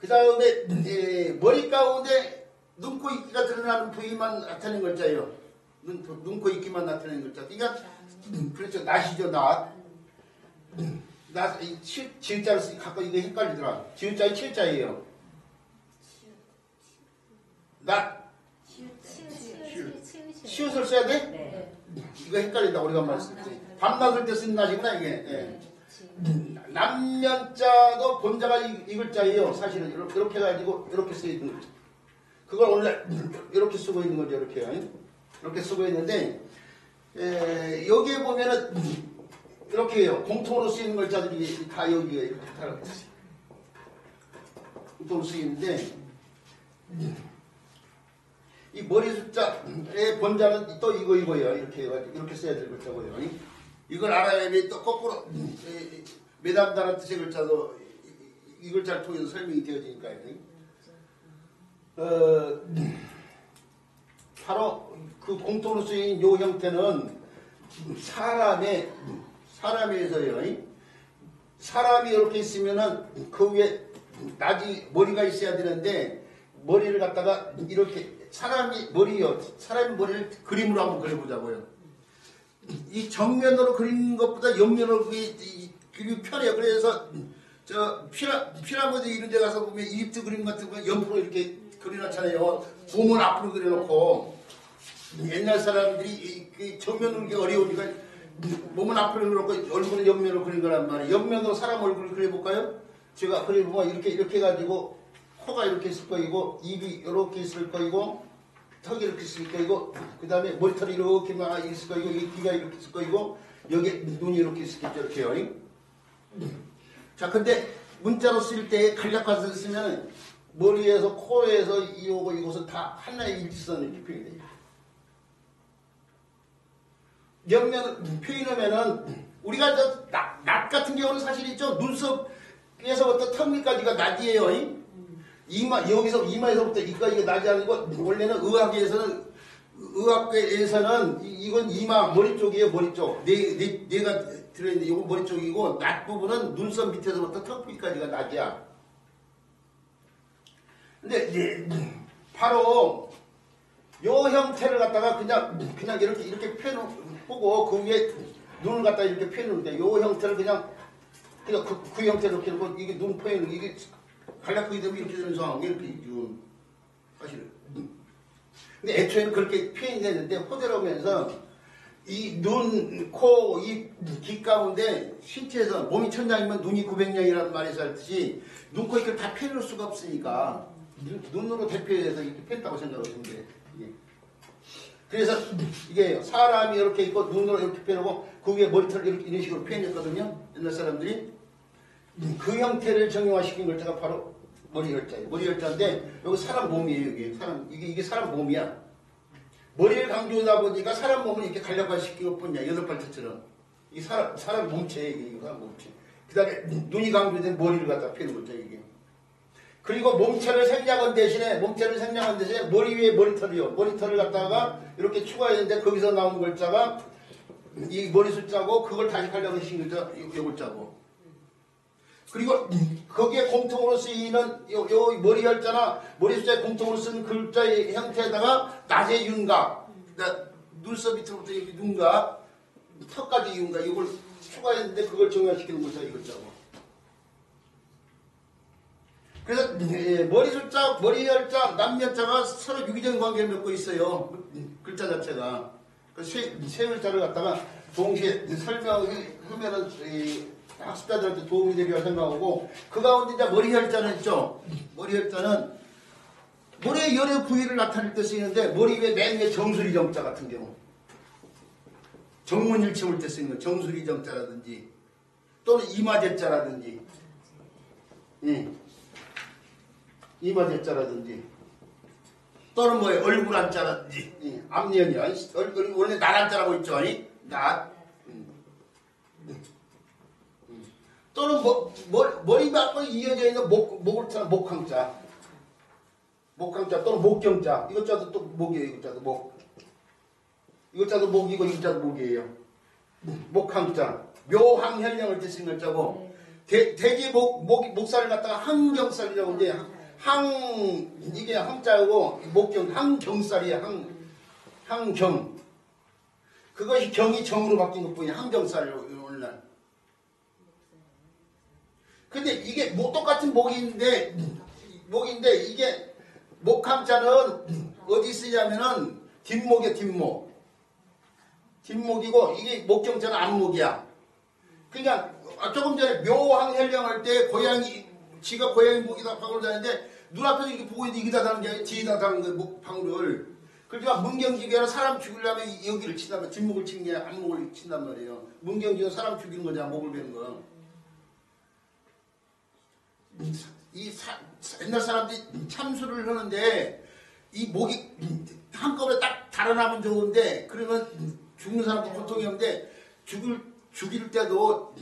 그 다음에 머리 가운데 눈, 코, 입기가 드러나는 부위만 나타내는 글자예요. 눈, 코, 입기만 나타내는 글자. 그러니까 그렇죠, 낫이죠, 낫. 지읒자를 쓰기 가끔 이게 헷갈리더라. 지읒자의 칠자예요. 낫. 시옷을 써야 돼? 네. 이거 헷갈린다. 오래간만에 쓸 때. 밤낮을 때 쓰는 낫이구나 이게. 예. 남면자도 본자가 이 글자예요. 사실은 이렇게 해가지고 이렇게 쓰여 있는 거죠. 그걸 원래 이렇게 쓰고 있는 거죠. 이렇게 쓰고 있는데 여기에 보면은 이렇게 해요. 공통으로 쓰이는 글자들이 다 여기에 이렇게 다 공통으로 쓰이는데 이 머리 숫자의 본자는 또 이거예요. 이렇게 해가지고 이렇게 써야 될 글자고요. 이걸 알아야지 또 거꾸로 매담다는 뜻의 글자도 이 글자를 통해서 설명이 되어지니까요. 바로 그 공통으로 쓰인 요 형태는 사람에서요. 사람이 이렇게 있으면은 그 위에 낮이 머리가 있어야 되는데 머리를 갖다가 이렇게 사람이 머리를 그림으로 한번 그려보자고요. 이 정면으로 그리는 것보다 옆면으로 그리기 편해요. 그래서 저 피라미드 이런 데 가서 보면 이집트 그림 같은 거 옆으로 이렇게 그려놓잖아요. 몸은 앞으로 그려놓고 옛날 사람들이 정면으로 그리기 어려우니까 몸은 앞으로 그려놓고 얼굴은 옆면으로 그린 거란 말이에요. 옆면으로 사람 얼굴을 그려볼까요? 제가 그려보면 이렇게 해가지고 코가 이렇게 있을 거이고 입이 이렇게 있을 거이고 턱이 이렇게 있을 거이고 그 다음에 머리털이 이렇게 막 있을 거이고 귀가 이렇게 있을 거이고 여기 눈이 이렇게 있겠죠. 이렇게요. 자, 근데 문자로 쓸 때 간략화해서 쓰면 머리에서 코에서 이곳은 다 하나의 일직선 이렇게 표현이 돼요. 옆면 표현하면은 우리가 저 낫 같은 경우는 사실 있죠. 눈썹에서부터 턱 밑까지가 낫이에요. 여기서 이마에서부터 이까지가 낫이 아니고 원래는 의학계에서는 이건 이마 머리 쪽이에요. 머리 쪽 뇌가 들어있는데 이건 머리 쪽이고 낫 부분은 눈썹 밑에서부터 턱 밑까지가 낫이야. 근데 바로 요 형태를 갖다가 그냥 이렇게 펴놓고 그 위에 눈을 갖다가 이렇게 펴놓는데 요 형태를 그냥 그 형태로 이렇게 놓고 이게 눈 포인트 이게 간략하게 되면 이렇게 되는 상황이 이렇게 사실은. 근데 애초에는 그렇게 표현이 됐는데 호되로면서 이 눈, 코, 입, 귀 가운데 신체에서 몸이 천장이면 눈이 900냥이라는 말에서 했듯이 눈, 코, 입을 다 펴놓을 수가 없으니까 눈으로 대표해서 이렇게 폈다고 생각하시면 돼요. 그래서 이게 사람이 이렇게 있고 눈으로 이렇게 펴놓고 그 위에 머리털을 이렇게 이런 식으로 표현했거든요. 옛날 사람들이. 그 형태를 정형화시킨 글자가 바로 머리혈자예요. 머리혈자인데 여기 사람 몸이에요. 이게 사람 몸이야. 머리를 강조하다 보니까 사람 몸을 이렇게 간략화시키고 뿐이야. 여덟 발자처럼. 이게 사람 몸체예요. 이게 사람 몸체. 그 다음에 눈이 강조된 머리를 갖다 펴는 거죠. 이게. 그리고 몸체를 생략한 대신에 머리 위에 머리털이요. 머리털을 갖다가 이렇게 추가했는데 거기서 나온 글자가 이 머리 숫자고 그걸 다시 간략화시킨 글자 요 글자고. 그리고 거기에 공통으로 쓰이는 요 머리 혈자나 머리 숫자에 공통으로 쓰는 글자의 형태에다가 낮의 윤곽, 눈썹 밑으로부터 이렇게 윤곽, 턱까지 윤곽, 이걸 추가했는데 그걸 정리시키는 거죠, 이것저것. 그래서 머리 숫자, 머리 열자, 남열자가 서로 유기적인 관계를 맺고 있어요. 글자 자체가. 그 세 글자를 갖다가 동시에 설명하면은 학습자들한테 도움이 되리라 생각하고, 그 가운데 이제 머리 혈자는 있죠. 머리 혈자는 머리의 여러 부위를 나타낼 때 쓰이는데, 머리 위에 맨 위에 정수리 정자 같은 경우, 정문일 채울 때 쓰이는 거, 정수리 정자라든지 또는 이마제자라든지, 이마제자라든지 또는 뭐예요, 얼굴 한자라든지, 앞니언이야. 원래 나란자라고 있죠, 낫. 또는 머리 밖으로 이어져 있는 목항자, 목항자 또는 목경자. 이것자도 또 목이에요. 이것자도 목. 이것자도 목이고 이것자도 목이에요. 목항자, 묘항현령을 뜻인 글자고, 돼지 목살을 갖다가 항경살이라고 이제 이게 항자고 목경 항경살이야. 항경. 그것이 경이 정으로 바뀐 것뿐이야. 항경살이라고 오늘날. 근데 이게 똑같은 목인데 이게 목함자는 어디 쓰냐면은 뒷목이야, 뒷목. 뒷목이고 이게 목경자는 앞목이야. 그러니까 조금 전에 묘항현령 할 때 지가 고양이 목에다 방울을 다는데 눈앞에서 이렇게 보고 있는데 이기다 다는 게 아니라 뒤에다 다는 거예요, 방울을. 그러니까 문경지기에는 사람 죽이려면 여기를 친다면 뒷목을 치는 게 앞목을 친단 말이에요. 문경지기는 사람 죽이는 거잖아, 목을 베는 거. 옛날 사람들이 참수를 하는데 이 목이 한꺼번에 딱 달아나면 좋은데, 그러면 죽는 사람도 고통이 없는데, 죽일 때도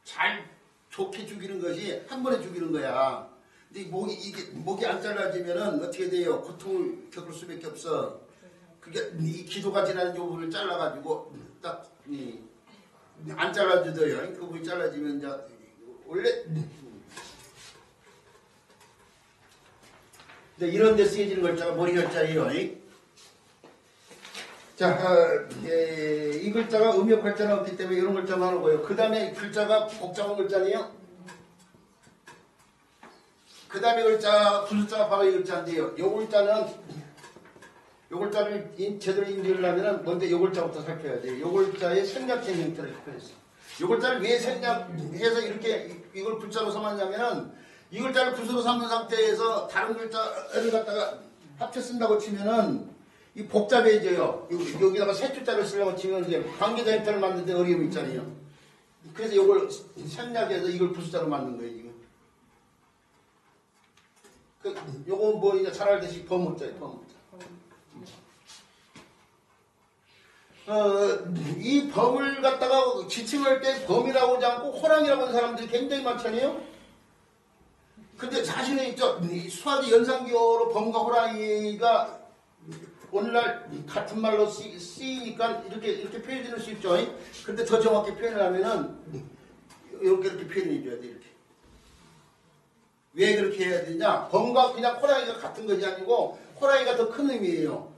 잘 좋게 죽이는 것이 한 번에 죽이는 거야. 근데 목이 안 잘라지면은 어떻게 돼요? 고통을 겪을 수밖에 없어. 그게 이 기도가 지나는 부분을 잘라가지고 딱 안 잘라주더요. 그 부분이 잘라지면 이제 원래 이런 데 쓰여지는 글자가 머리 글자예요. 자, 이 글자가 음역 글자는 없기 때문에 이런 글자만 하고요. 그 다음에 글자가 복잡한 글자네요. 그 다음에 글자, 부숫자가 바로 이 글자인데요. 요 글자를 제대로 인지하려면 먼저 요 글자부터 살펴야 돼요. 요 글자의 생략된 형태를 살펴냈어. 요 글자를 왜 생략해서 이렇게 이걸 글자로 삼았냐면은, 이 글자를 붓으로 삼은 상태에서 다른 글자를 갖다가 합쳐 쓴다고 치면은 이 복잡해져요. 여기다가 세 줄자를 쓰려고 치면 이제 관계자 형태를 만드는데 어려움이 있잖아요. 그래서 이걸 생략해서 이걸 부숫자로 만든 거예요, 지금. 요건 뭐 이제 잘 알듯이 범문자예요, 범문자. 이 범을 갖다가 지칭할 때 범이라고 하지 않고 호랑이라고 하는 사람들이 굉장히 많잖아요. 근데 자신은 있죠. 수학의 연상기호로 범과 호랑이가 오늘날 같은 말로 쓰이니까 이렇게 표현할 수 있죠. 근데 더 정확히 표현을 하면은 이렇게 표현해 줘야 돼, 이렇게. 왜 그렇게 해야 되냐? 범과 그냥 호랑이가 같은 것이 아니고 호랑이가 더 큰 의미예요.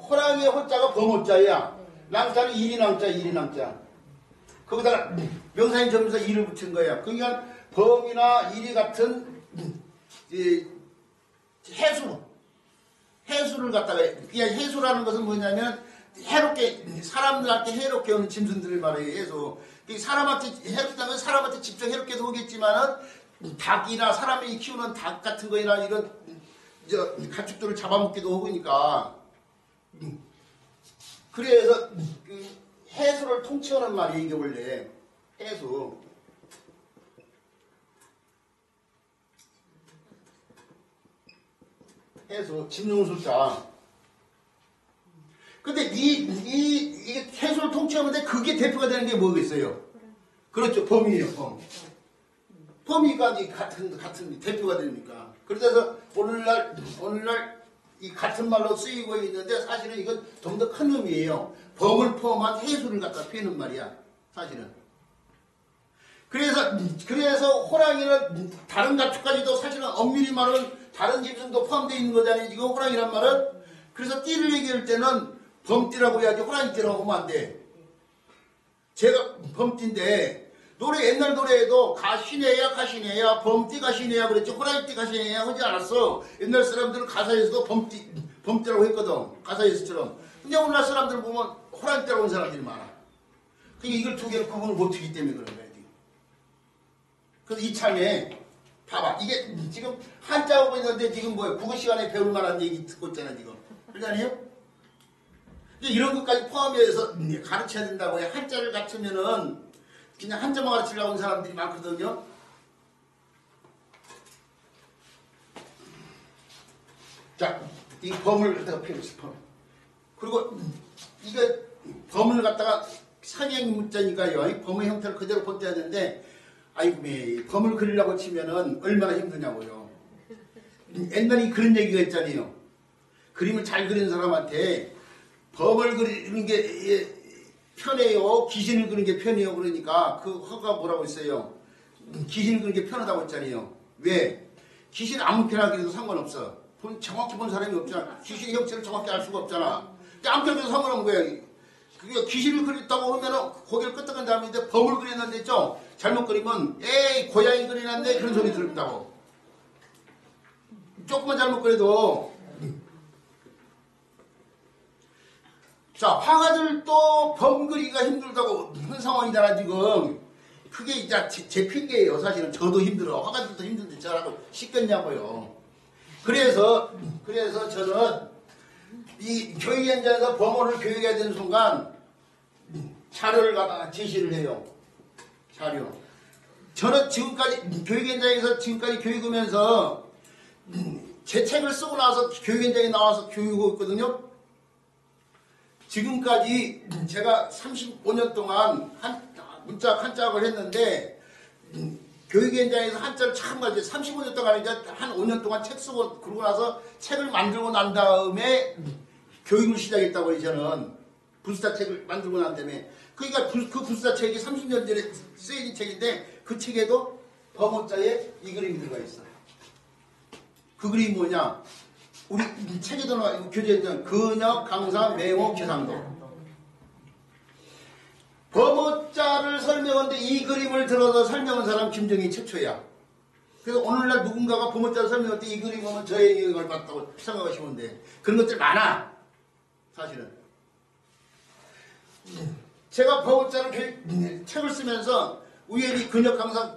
호랑이의 호자가 범호자야. 랑자는 일이낭자. 거기다가 명사인 점에서 일을 붙인 거야. 그러니까 범이나 일이 같은 해수를 갖다가, 그냥 해수라는 것은 뭐냐면 해롭게, 사람들한테 해롭게 오는 짐승들을 말해요, 해수. 사람한테 해롭다면 사람한테 직접 해롭게도 오겠지만은 닭이나 사람이 키우는 닭 같은 거나 이런 가축들을 잡아먹기도 하고 그러니까. 그래서 해수를 통치하는 말이 이게 원래 해수. 짐승술자. 근데 이게 해수를 통치하는데 그게 대표가 되는 게 뭐겠어요? 그렇죠, 범이에요, 범. 범위가 같은 대표가 됩니까? 그래서 오늘날 이 같은 말로 쓰이고 있는데 사실은 이건 좀 더 큰 의미예요. 범을 포함한 해수를 갖다 피는 말이야, 사실은. 그래서 호랑이는 다른 가축까지도 사실은 엄밀히 말은 다른 짐승도 포함되어 있는 거잖아요, 지금 호랑이란 말은. 그래서 띠를 얘기할 때는 범띠라고 해야지 호랑이띠라고 하면 안 돼. 제가 범띠인데 노래 옛날 노래에도 가시네야 가시네야 범띠 가시네야 그랬지 호랑이띠 가시네야 하지 않았어. 옛날 사람들은 가사에서도 범띠라고 했거든. 가사에서처럼. 근데 오늘날 사람들 보면 호랑이띠라고 하는 사람들이 많아. 그러니까 이걸 두 개를 구분을 못하기 때문에 그런 거야. 그래서 이참에 봐봐. 이게 지금 한자하고 있는데 지금 뭐야 국어 시간에 배울 만한 얘기 듣고 있잖아 지금. 그러지 않아요? 이런 것까지 포함해서 가르쳐야 된다고 해. 한자를 갖추면은 그냥 한자만 가르치려고 하는 사람들이 많거든요. 자, 이 범을 갖다가 펴줬어. 그리고 이거 범을 갖다가 상행 문자니까요. 범의 형태를 그대로 본때야 되는데 아이고 범을 그리려고 치면은 얼마나 힘드냐고요. 옛날에 그런 얘기가 있잖아요. 그림을 잘 그리는 사람한테 범을 그리는 게 편해요. 귀신을 그리는 게 편해요. 그러니까 그 허가 뭐라고 했어요. 귀신을 그리는 게 편하다고 했잖아요. 왜? 귀신 아무 편하게 그려도 상관없어. 정확히 본 사람이 없잖아. 귀신의 형체를 정확히 알 수가 없잖아. 근데 아무 편하게 그려도 상관없는 거야. 그게 귀신을 그렸다고 하면은 고개를 끄덕한 다음인데 범을 그렸는데 있죠. 잘못 그리면 에이 고양이 그리는데 그런 소리 들었다고. 조금만 잘못 그려도. 자, 화가들도 범 그리기가 힘들다고 하는 상황이잖아 지금. 그게 이제 제 핑계예요. 사실은 저도 힘들어. 화가들도 힘든데 저라고 쉽겠냐고요. 그래서 저는 이 교육 현장에서 범어를 교육해야 되는 순간 자료를 갖다 제시를 해요. 자료. 저는 지금까지 교육 현장에서 지금까지 교육하면서 제 책을 쓰고 나서 교육 현장에 나와서 교육하고 있거든요. 지금까지 제가 35년 동안 문자 한짝을 했는데 교육 현장에서 한자를 참 가지고 35년 동안 이제 한 5년 동안 책 쓰고 그러고 나서 책을 만들고 난 다음에 교육을 시작했다고 해요. 저는 불사 책을 만들고 난 다음에 그러니까 그 불사 책이 30년 전에 쓰여진 책인데 그 책에도 범호자에 이 그림이 들어가 있어요. 그 그림이 뭐냐? 우리 책에도 나와 교재했던 근역, 강사, 매호, 기상도. 범호자를 설명하는데 이 그림을 들어서 설명한 사람 김정희 최초야. 그래서 오늘날 누군가가 범호자를 설명할 때 이 그림 보면 저의 영향을 받다고 생각하시면 돼. 그런 것들 많아. 사실은. 제가 범호자를 책을 쓰면서 우연히 근역, 강사,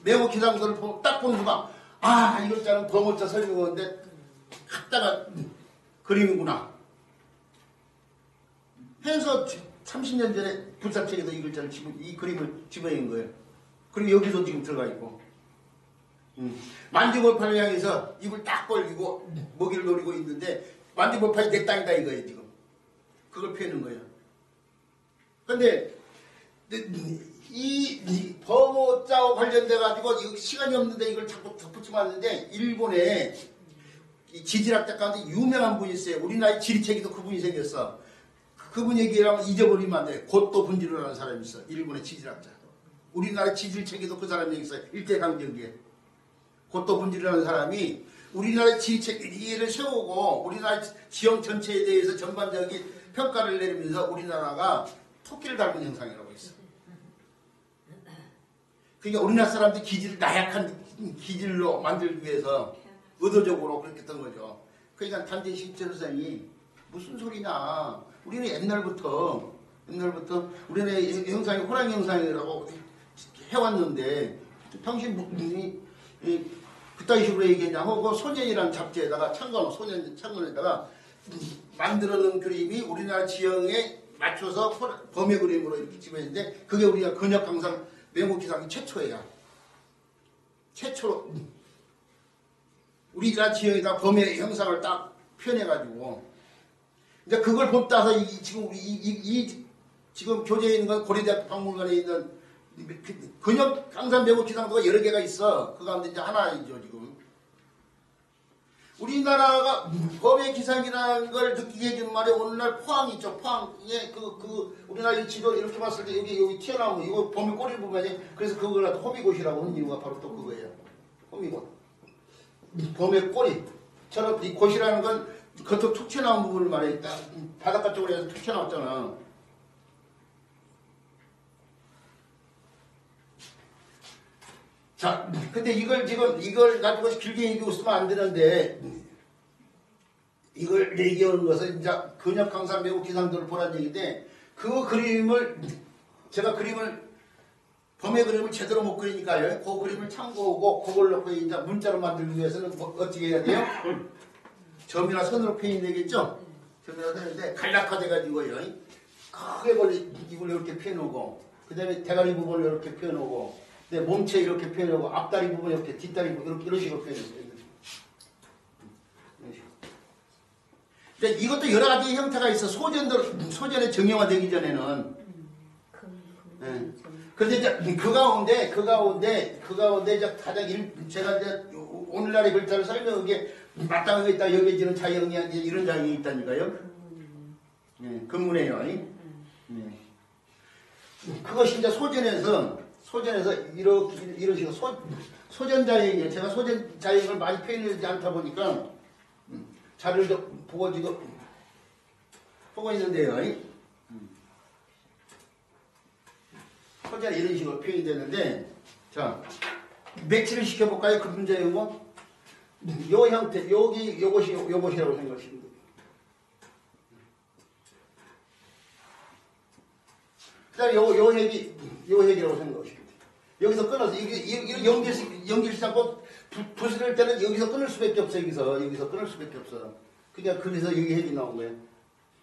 매호, 기상도를 딱 보는 순간 아, 이 글자는 범호자 설명하는데 갖다가 그림이구나 해서 30년 전에 불사책에도 이 글자를 이 그림을 집어넣은 거예요. 그리고 여기도 지금 들어가 있고 만주벌판을 향해서 입을 딱 벌리고 먹이를 노리고 있는데 만주벌판이 내 땅이다 이거예요. 지금 그걸 표현한 거예요. 근데 이 범호자와 관련돼 가지고 시간이 없는데 이걸 자꾸 덧붙이면 안 되는데 일본에 지질학자 가운데 유명한 분이 있어요. 우리나라의 지리체계도 그분이 생겼어. 그분 얘기하면 잊어버리면 안 돼. 곧도 분지로라는 사람이 있어. 일본의 지질학자. 우리나라 지질체계도 그 사람이 있어요. 일제강점기에. 곧도 분지로라는 사람이 우리나라의 지리체계를 세우고 우리나라 지형 전체에 대해서 전반적인 평가를 내리면서 우리나라가 토끼를 닮은 형상이라고 했어. 그러니까 우리나라 사람들이 기질을 나약한 기질로 만들기 위해서 의도적으로 그렇게 했던 거죠. 그러니까 단지 신철선생이 무슨 소리냐. 우리는 옛날부터 우리는 형상이 호랑이 형상이라고 해왔는데 당신 그따위 식으로 얘기했냐 하고 소년이라는 잡지에다가 창건에다가 만들어놓은 그림이 우리나라 지형에 맞춰서 범의 그림으로 이렇게 집어냈는데 그게 우리가 근역강상 매목기상이 최초예요. 최초로 우리나라 지형에다 범의 형상을 딱 표현해가지고 이제 그걸 본따서 지금 교재에 있는 건 고려대학교 박물관에 있는 근역강산 매목기상도가 여러 개가 있어. 그 가운데 이제 하나이죠 지금. 우리나라가 범의 기상이라는 걸 느끼게 해주는 말에 오늘날 포항이 있죠. 포항에 우리나라 이 지도 이렇게 봤을 때 여기 튀어나오고 이거 범의 꼬리를 보면 그래서 그걸 갖다 호미곶이라고 하는 이유가 바로 또 그거예요. 호미곶. 범의 꼬리처럼 이 곶이라는 건 겉으로 툭 튀어나온 부분을 말해. 바닷가 쪽으로 해서 툭 튀어나왔잖아. 자, 근데 이걸 가지고 길게 얘기하고 있으면 안 되는데, 이걸 얘기하는 것은 이제 근역강산 매우 기상도를 보라는 얘기인데, 그 그림을, 제가 범의 그림을 제대로 못 그리니까요. 그 그림을 참고하고, 그걸 놓고 이제 문자로 만들기 위해서는 어떻게 해야 돼요? 점이나 선으로 표현되겠죠? 점이나 선인데, 간략화돼가지고요. 크게 이걸 이렇게 펴놓고, 그 다음에 대가리 부분을 이렇게 펴놓고, 몸체 이렇게 표현하고 앞다리 부분 이렇게 뒷다리 부분 이런 식으로 표현했어요. 근데 이것도 여러 가지 형태가 있어. 소전에 정형화되기 전에는. 네. 그런데 이제 그 가운데 이제 가장 제가 이제 오늘날의 글자를 설명하기에 마땅하게 있다 여겨지는 자형이 이런 자형이 있다니까요. 네, 근문에요. 네. 그것이 이제 소전에서 이런 식으로 소전자형이에요. 제가 소전자형을 많이 표현하지 않다 보니까 자료를 좀 보고 지금 보고 있는데요. 소전이 이런 식으로 표현이 되는데, 자, 매치를 시켜볼까요? 근문자형과 요 형태, 요것이라고 생각하시면 돼요. 그 다음에 요 핵이라고 생각하시면 돼요. 여기서 끊어서, 이게 연결시 않고 부스를 때는 여기서 끊을 수밖에 없어, 여기서 끊을 수밖에 없어. 그러니까 그래서 여기 핵이 나온 거예요.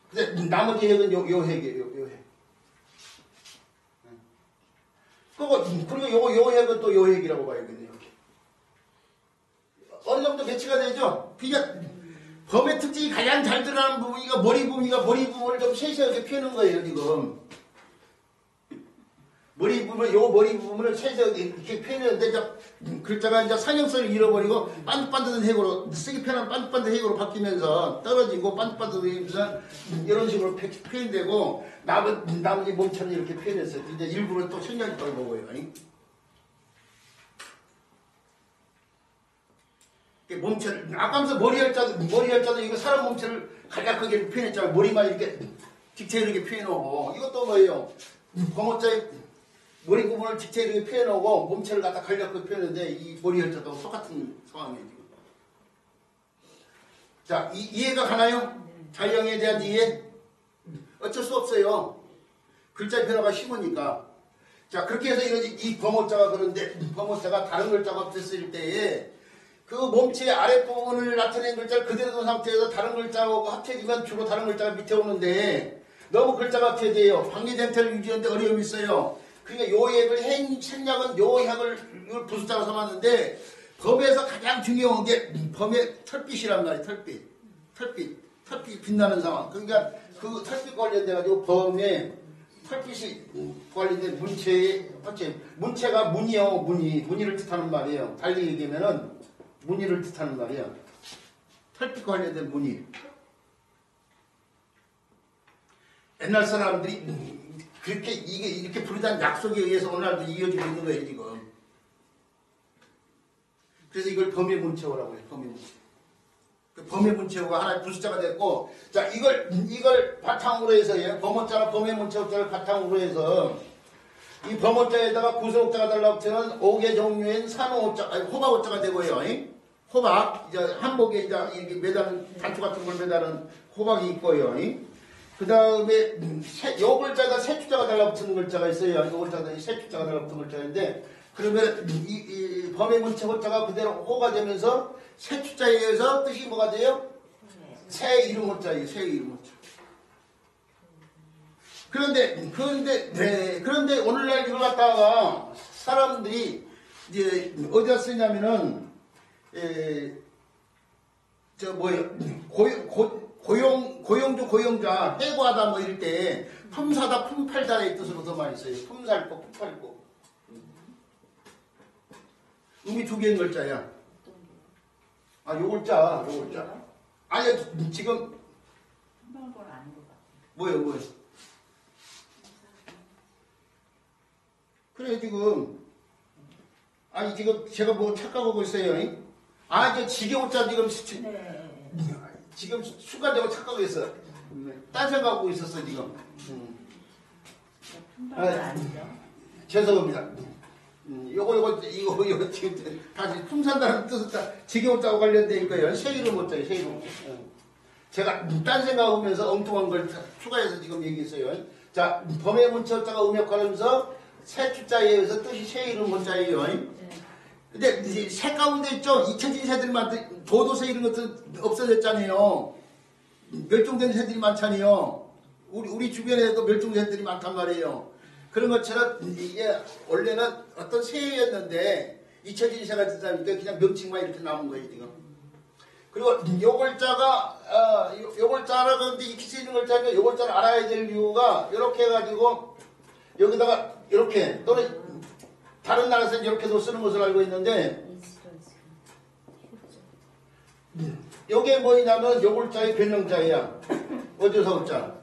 근데 나머지 핵은 요 핵이에요, 요 핵. 그리고 요 핵은 또 요 핵이라고 봐야겠네요, 이렇게. 어느 정도 배치가 되죠? 그러니까 범의 특징이 가장 잘 드러나는 부분이가 머리 부분을 좀 세세하게 펴는 거예요, 지금. 머리 부분을 세세하게 이렇게 펴는데, 글자가 이제 상형성을 잃어버리고, 반듯반듯한 핵으로, 쓰기 편한 반듯반듯한 핵으로 바뀌면서 떨어지고, 반듯반듯해서 이런 식으로 표현되고, 나머지 몸처럼 이렇게 표현했어요. 이제 일부러 또 생략했다고 보고요. 몸체를, 아까 하면서 머리 열자도 이거 사람 몸체를 간략하게 표현했잖아요. 머리만 이렇게 직체 이렇게 표현하고, 이것도 뭐예요? 범어자의 머리 부분을 직체 이렇게 표현하고 몸체를 갖다 간략하게 표현했는데 이 머리 열자도 똑같은 상황이에요. 지금. 자, 이해가 가나요? 자형에 대한 이해? 어쩔 수 없어요. 글자 변화가 쉬우니까. 자, 그렇게 해서 이 범어자가 그런데 범어자가 다른 글자가 됐을 때에 그 몸체의 아랫부분을 나타낸 글자를 그대로 둔 상태에서 다른 글자하고 합쳐지면 주로 다른 글자가 밑에 오는데 너무 글자가 합쳐져요. 관계쟁태를 유지하는데 어려움이 있어요. 그러니까 요 핵을 생략은 요 핵을 부수자로 삼았는데 범에서 가장 중요한 게 범의 털빛이란 말이에요. 털빛 빛나는 상황. 그러니까 그 털빛 관련돼 가지고 범의 털빛이 관련된 문체가 무늬를 뜻하는 말이에요. 달리 얘기하면은 무늬를 뜻하는 말이에요. 털빛 관련된 무늬. 옛날 사람들이 그렇게 이렇게 부르자는 약속에 의해서 오늘날도 이어지고 있는 거예요, 지금. 그래서 이걸 범의 문체어라고 해요, 범의 문체. 그 범의 문체어가 하나의 부수자가 됐고, 자, 이걸 바탕으로 해서, 범어자나 범의 문체어자를 바탕으로 해서, 이 범어자에다가 구성자가 달라붙는 5개 종류인 호박어자가 되고요. 호박, 이제 한복에 이제 이렇게 매다는, 단추 같은 걸 매다는 호박이 있고요. 그 다음에 요 글자가 세추자가 달라붙는 글자가 있어요. 요 글자가 세추자가 달라붙는 글자인데 그러면 이 범의 문체 호자가 그대로 호가 되면서 세추자에 의해서 뜻이 뭐가 돼요? 새 이름 호자예요. 새 이름 호자. 그런데 오늘날 이걸 갖다가 사람들이 이제 어디다 쓰냐면은 고용자, 해고하다 뭐 이럴 때 품사다, 품팔다의 뜻으로 더 많이 써요. 품살고, 품팔고. 의미 두 개인 글자야. 아, 요 글자. 아니, 지금. 뭐예요? 그래, 지금. 아니, 지금 제가 뭐 착각하고 있어요. 저 지게호자 지금 순간적으로 착각했어. 딴 생각하고 있었어, 지금. 죄송합니다. 이거 지금 다시 품산다는 뜻은 다 지게옷자고 관련되니까요. 새 이름 못 짜요, 새 이름. 제가 딴 생각하면서 엉뚱한 걸 추가해서 지금 얘기했어요. 자, 범의 문자자가 음역하면서 새 추자에 의해서 뜻이 새 이름 못 짜요. 근데 이제 새 가운데 있죠. 잊혀진 새들만 도도새 이런 것도 없어졌잖아요. 멸종된 새들이 많잖아요. 우리 주변에도 멸종된 새들이 많단 말이에요. 그런 것처럼 이게 원래는 어떤 새였는데 잊혀진 새가 되다 보니까 그냥 명칭만 이렇게 나온 거예요 지금. 그리고 요걸자라 그런데 익히 쓰이는 글자니까 요걸자를 알아야 될 이유가 이렇게 해가지고 여기다가 이렇게 또는 다른 나라에서는 이렇게도 쓰는 것을 알고 있는데 요게 뭐냐면 요걸자의 변형자예요. 어조사업자.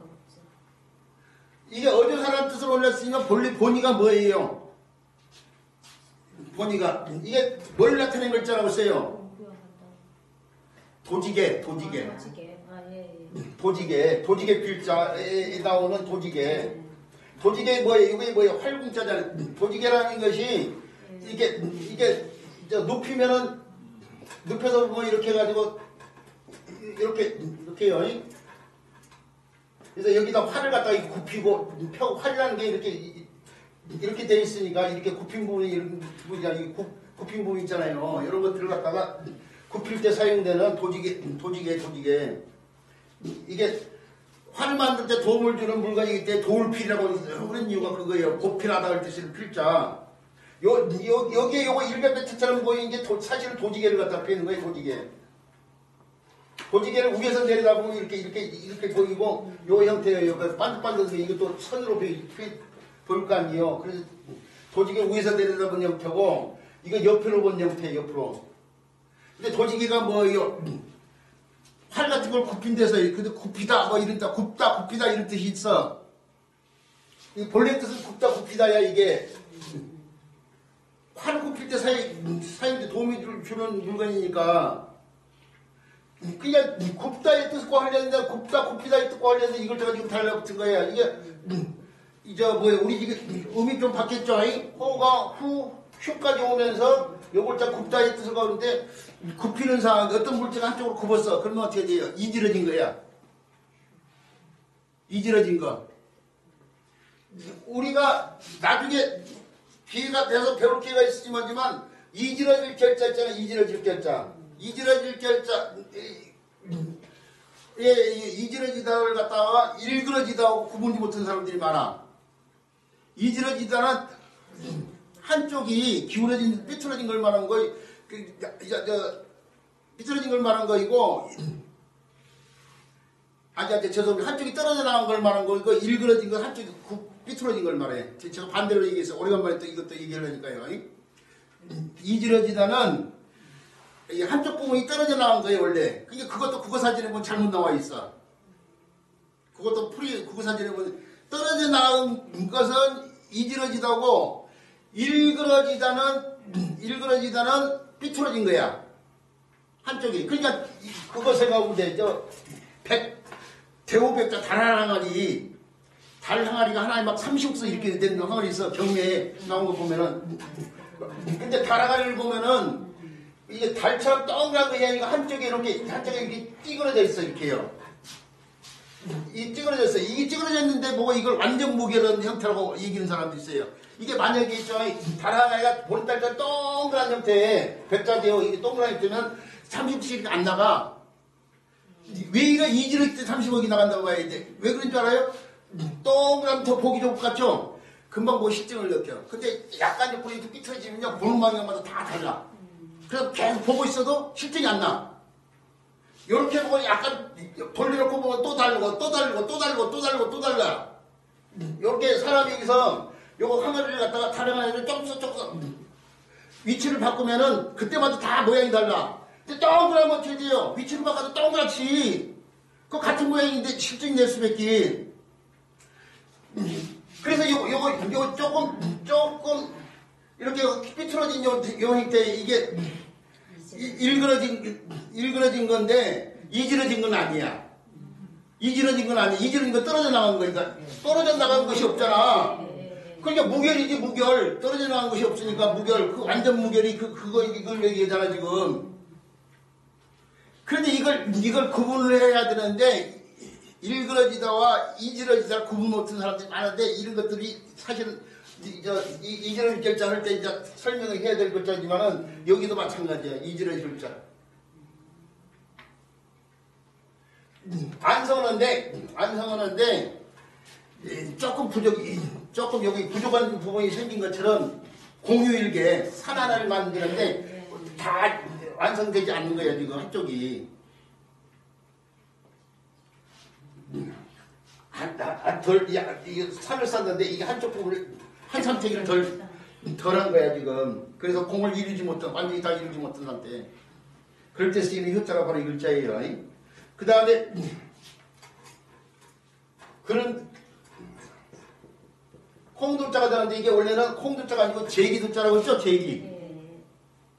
이게 어조사라는 뜻을 올렸으니까 본의가 뭐예요? 본의가 이게 뭘 나타낸 글자라고 써요? 도지개. 도지개 필자에 나오는 도지개. 도지개 뭐예요? 이게 뭐예요? 활궁자잖아요. 도지개라는 것이 이게 높이면은 눕혀서 뭐 이렇게 해가지고 이렇게요. 그래서 여기다 활을 갖다가 굽히고 활이라는 게 이렇게 돼 있으니까 이렇게 굽힌 부분이 이런 부분이 굽힌 부분 있잖아요. 이런 것들을 갖다가 굽힐 때 사용되는 도지개. 이게 활을 만들 때 도움을 주는 물건이기 때문에 도울필이라고 그런 이유가 그거예요. 고필하다 할 뜻을 필자. 여기에 요거 일베베트처럼 보이는 게 사실은 도지개를 갖다 피는 거예요. 도지개를 위에서 내려다보면 이렇게 보이고 요 형태예요. 반듯반듯 이것도 선으로 보일 거 아니에요. 그래서 도지개 위에서 내려다본 형태고 이거 옆으로 본 형태예요. 옆으로. 근데 도지개가 뭐예요? 활 같은 걸 굽힌 데서 근데 굽히다 뭐 이런다 굽히다 이런 뜻이 있어. 이 본래 뜻은 굽다 굽히다야 이게. 활을 굽힐 때 사용돼 도움이 주는 물건이니까. 그냥 굽다의 뜻과 관련된 굽다 굽히다의 뜻과 관련된 이걸 제가 지금 달라붙은 거야. 이게 우리 지금 음이 좀 바뀌었죠. 호가 휴까지 오면서 요걸자 굽다의 뜻을 가는데 굽히는 상황 어떤 물체가 한쪽으로 굽었어. 그러면 어떻게 돼요? 이지러진 거야. 이지러진 거. 우리가 나중에 기회가 돼서 배울 기회가 있지만 이지러질 결자 있잖아. 이지러질 결자. 이지러지다를 갖다가 일그러지다하고 구분이 못한 사람들이 많아. 이지러지다는 한쪽이 기울어진 삐뚤어진 걸 말한 거, 삐뚤어진 걸 말한 거이고, 죄송합니다. 한쪽이 떨어져 나간 걸 말한 거이고, 일그러진 건 한쪽이 삐뚤어진 걸 말해. 제가 반대로 얘기해서 오래간만에 또 이것도 얘기하려니까요. 이지러지다는 한쪽 부분이 떨어져 나온 거예요, 원래. 그러니까 그것도 국어 사진에 보면 잘못 나와 있어. 그것도 국어 사진에 보면 떨어져 나온 것은 이지러지다고 일그러지다는 삐뚤어진 거야. 한쪽이. 그러니까 그거 생각하면 돼. 대오백자 달 항아리. 달 항아리가 하나에 막 30억 이렇게 된 항아리 있어. 경매에 나온 거 보면은. 근데 달 항아리를 보면은 이게 달처럼 동그란 것이 아니고 한쪽에 이렇게 찌그러져 있어. 이렇게요. 이 찌그러졌어. 이게 찌그러졌는데 뭐 이걸 완전 무게로운 형태라고 얘기하는 사람도 있어요. 이게 만약에 있죠. 달 하나가 보름달처럼 동그란 형태에 백자되어 이게 동그란 형태면 30억씩 안 나가. 왜 이래 이지를 때 30억이 나간다고 봐야 돼. 왜 그런 줄 알아요? 동그란 더 보기 좋을 것 같죠? 금방 뭐 실증을 느껴. 근데 약간 좀 보이도 삐뚤어지면요. 보는 방향마다 다 달라. 그래서 계속 보고 있어도 실증이 안 나. 이렇게 보고 약간 돌려놓고 보면 또 다르고 또 다르고 또 다르고 또 다르고 또 달라. 이렇게 사람이 여기서 요거 항아리를 갖다가 다른 항아리를 조금 위치를 바꾸면은 그때마다 다 모양이 달라. 근데 동그라면 어떻게 돼요? 위치를 바꿔도 동그랗지. 그 같은 모양인데 실증이 낼 수밖에. 그래서 요거 조금 이렇게 삐뚤어진 요 형태 이게 일그러진 건데 이지러진 건 아니야. 이지러진 건 떨어져 나간 거니까 떨어져 나간 것이 없잖아. 그러니까 무결이지 무결. 떨어져 나간 것이 없으니까 무결. 그 완전 무결이 이걸 얘기하잖아 지금. 그런데 이걸 구분을 해야 되는데 일그러지다와 이지러지다 구분 못하는 사람들이 많은데 이런 것들이 사실은 이지러질 글자 할 때 이제 설명을 해야 될 글자지만은 여기도 마찬가지야. 이지러질 글자. 안성어인데 조금 여기 부족한 부분이 생긴 것처럼 공유일게 산 하나를 만드는데 다 완성되지 않는 거야 지금 한쪽이. 산을 쌌는데 이게 한쪽 부분을 한 선택을 덜한 거야 지금. 그래서 공을 완전히 다 이루지 못한 상태. 그럴 때 쓰이는 효자가 바로 이 글자예요. 그 다음에 그런 콩두자가 되는데 이게 원래는 콩두자가 아니고 제기두자라고 했죠.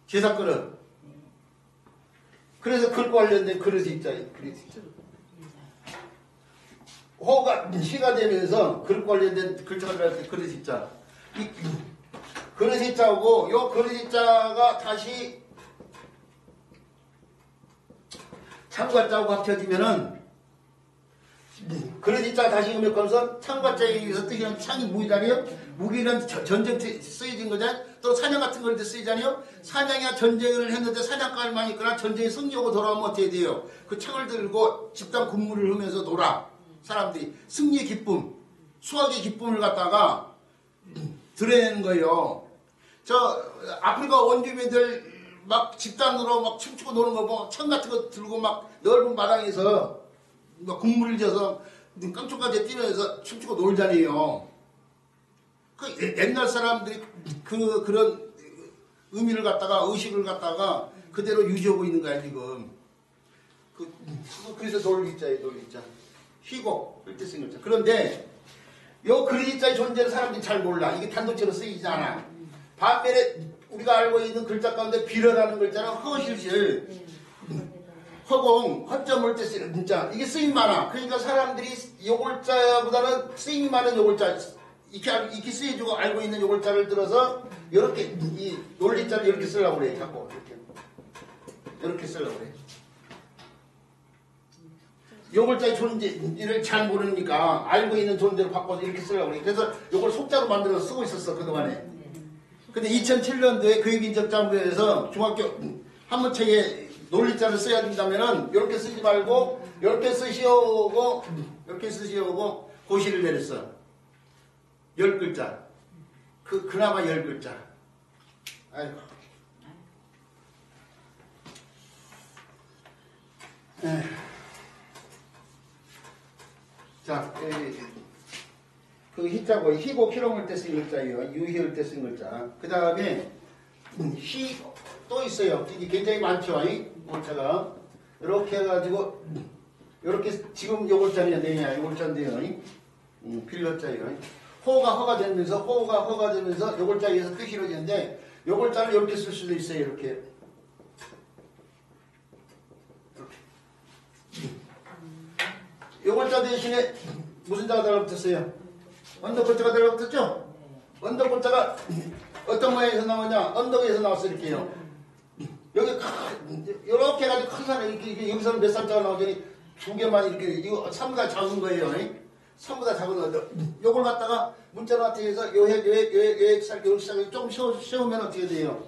제사그릇. 그래서 글과 관련된 그릇이 있잖아요. 호가 시가 되면서 그릇과 관련된 글자가 들어갈 때 그릇이 있자. 이 그릇이 자고 요 그릇이 자가 다시 창과 자고 합쳐지면은 그릇이 자 다시 음역하면서 창과 자에 의해서 뜻이란 창이 무기잖아요. 무기는 전쟁 때 쓰여진 거잖아요. 또 사냥 같은 걸 때 쓰이잖아요. 사냥이나 전쟁을 했는데 사냥감만 있거나 전쟁에 승리하고 돌아오면 어떻게 돼요? 그 창을 들고 집단 군무를 하면서 놀아. 사람들이 승리의 기쁨, 수학의 기쁨을 갖다가 드러내는 거예요. 저 아프리카 원주민들 막 집단으로 막 춤추고 노는 거 보면 창 같은 거 들고 막 넓은 마당에서 막 국물을 져서 깡총까지 뛰면서 춤추고 놀잖아요. 그 옛날 사람들이 그런 의미를 갖다가 의식을 갖다가 그대로 유지하고 있는 거야 지금. 그래서 돌리자예요, 돌리자. 희곡, 그렇게 쓴 거죠. 그런데 요 그리자의 존재를 사람들이 잘 몰라. 이게 단독체로 쓰이지 않아. 반면에 우리가 알고 있는 글자 가운데 비례라는 글자는 허실실, 허공, 허점을 때 쓰는 글자. 이게 쓰임 많아. 그러니까 사람들이 요글자보다는 쓰임이 많은 요글자, 이렇게 쓰여주고 알고 있는 요글자를 들어서 이렇게 이 논리자를 이렇게 쓰려고 그래. 자꾸 이렇게 쓰려고 그래. 요글자의 존재를 잘 모르니까 알고 있는 존재로 바꿔서 이렇게 쓰려고 그래. 그래서 요걸 속자로 만들어서 쓰고 있었어 그동안에. 근데 2007년도에 교육인적장부에서 중학교 한문책에 논리자를 써야 된다면은 이렇게 쓰지 말고 이렇게 쓰시오고 고시를 내렸어. 10글자. 그나마 10글자. 아이고. 자, 그 희자고 희고 희롱을 때 쓴 글자예요. 유희을 때 쓴 글자. 그 다음에 희 또 있어요. 이게 굉장히 많죠. 이 글자가 이렇게 해가지고 이렇게 지금 요 글자냐 요 글자인데요. 빌려자예요. 호가 되면서 요 글자에 의해서 뜻이 이루어지는데 요 글자를 이렇게 쓸 수도 있어요. 이렇게. 요 글자 대신에 무슨 자가 달라붙었어요? 언덕 글자가 달라붙었죠? 언덕 글자가 어떤 모양에서 나오냐? 언덕에서 나왔어 이렇게요. 여기 이렇게 해가지고 큰 산 이렇게 여기서는 몇 산자가 나오더니 두 개만 이렇게 이거 3보다 작은 거예요. 3보다 작은 언덕. 요걸 갖다가 문자로 어떻게 해서 요액살 조금 세우면 어떻게 돼요?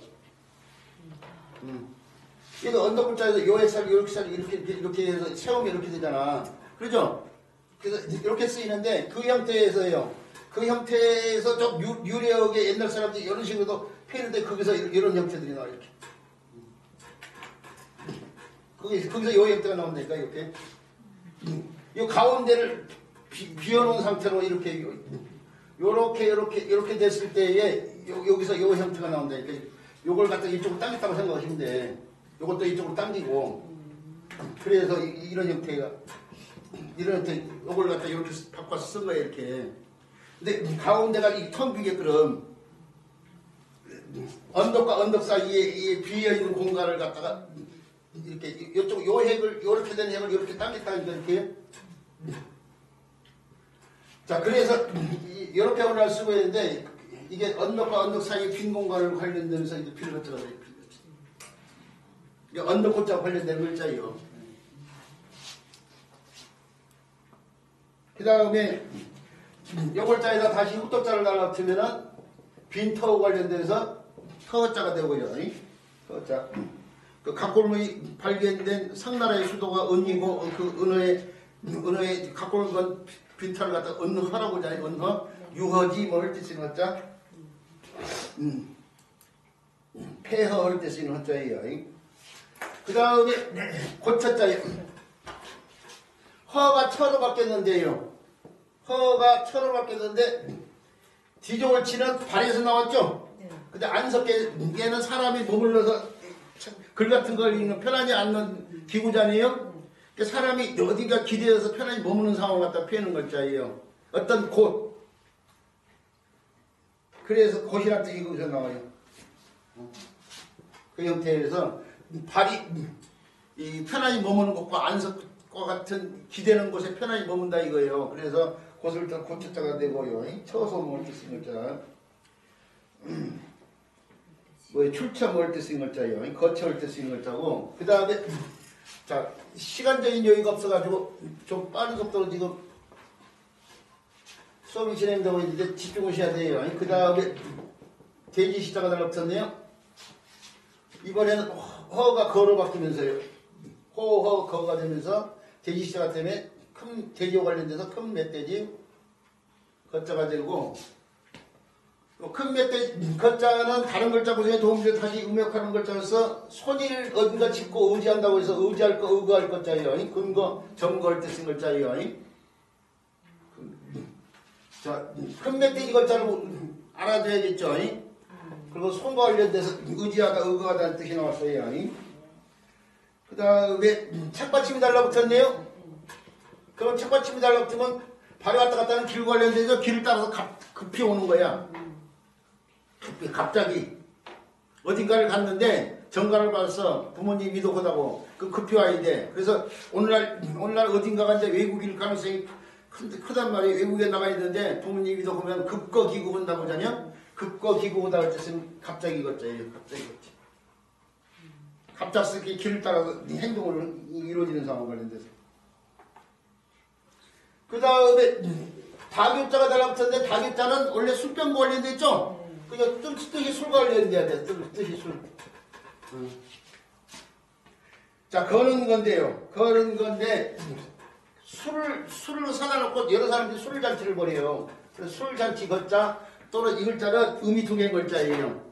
이거 언덕 글자에서 요액살 이렇게 해서 세우면 이렇게 되잖아. 그렇죠? 그래서 이렇게 쓰이는데 그 형태에서요. 그 형태에서 좀 유려하게 옛날 사람들이 이런 식으로도 패는데 거기서 이런 형태들이 나와 이렇게. 거기서 요 형태가 나온다니까 이렇게. 이 가운데를 비워놓은 상태로 이렇게 됐을 때에 여기서 요 형태가 나온다니까. 요걸 갖다 이쪽으로 당겼다고 생각하시면 돼. 요것도 이쪽으로 당기고. 그래서 이런 형태가. 요걸 갖다 이렇게 바꿔서 쓴 거야, 이렇게. 근데 가운데가 이 텅 비게끔 언덕과 언덕 사이에 비어있는 공간을 갖다가 이렇게 요 핵을, 요렇게 된 핵을 이렇게 당겼다니까, 이렇게. 자, 그래서 이렇게 오늘 쓰고 있는데 이게 언덕과 언덕 사이 빈 공간을 관련되면서 이제 필요가 들어가요. 이게 언덕 고자 관련된 글자예요. 그 다음에 요 글자에다 다시 흑덕자를 달라붙으면은 빈 터와 관련돼서 터자가 되고요. 터자. 그 각골문이 발견된 상나라의 수도가 은이고 그 은어의 각골문 빈터를 갖다 은허라고 하잖아요. 은허. 유허지 뭐할 때 쓰는 허자. 폐허할 때 쓰는 허자예요. 그 다음에 고차자예요. 허가 처로 바뀌었는데요. 허가 처로 바뀌었는데 뒤종을 치는 발에서 나왔죠. 근데 안석에 얘는 사람이 머물러서 글 같은 걸 읽는 편하지 않는 기구잖아요. 사람이 어디가 기대어서 편하게 머무는 상황을 갖다 피하는 글자예요. 어떤 곳. 그래서 곳이라는 뜻이 거기서 나와요. 그 형태에서 발이 이 편하게 머무는 곳과 안석과 같은 기대는 곳에 편하게 머문다 이거예요. 그래서 곳을 또 고쳐자가 되고요. 처서 먹을 때 쓰는 글자. 뭐 출처 먹을 때 쓰는 글자예요. 거쳐올 때 쓰는 글자고. 그 다음에 자 시간적인 여유가 없어가지고 좀 빠른 속도로 지금 수업이 진행되고 있는데 집중하셔야 돼요. 그 다음에 돼지 시자가 달라붙었네요. 이번에는 허가 거로 바뀌면서요. 호허 거가 되면서 돼지 시자가 되면 큰 돼지와 관련돼서 큰 멧돼지 거자가 되고 큰 멧돼지 거자는 다른 글자 구성에 도움을 다시 음역하는 글자로서 손을 어딘가 짚고 의지한다고 해서 의지할 거 의거할 것자예요. 근거 점거할 때 쓴 글자예요. 자, 큰 멧돼지 글자를 알아둬야겠죠. 그리고 손과 관련돼서 의지하다 의거하다는 뜻이 나왔어요. 그 다음에 책받침이 달라붙었네요. 그럼 책받침이 달라붙으면 발이 왔다 갔다 하는 길 관련돼서 길을 따라서 급히 오는 거야. 갑자기 어딘가를 갔는데 정가를 받아서 부모님이 위독하다고 급히 와야 돼. 그래서 오늘날 어딘가 갔는데 외국일 가능성이 크단 말이에요. 외국에 나가 있는데 부모님이 위독하면 급거기구 온다고 하잖아요. 급거기구 오다 할 때는 갑자기 걷자예요. 갑자기 걷자. 갑작스럽게 길을 따라서 행동을 이루어지는 상황 관련돼서. 그 다음에 다교자가 달라붙었는데 다교자는 원래 술병과 관련돼 있죠? 그냥 뜻이 술과 관련돼야 돼. 뜻이 술. 자, 거는 건데요. 거는 건데 술을 사다 놓고 여러 사람들이 술잔치를 벌여요. 그래서 술잔치 걷자 또는 이 글자는 의미 두 개의 글자예요.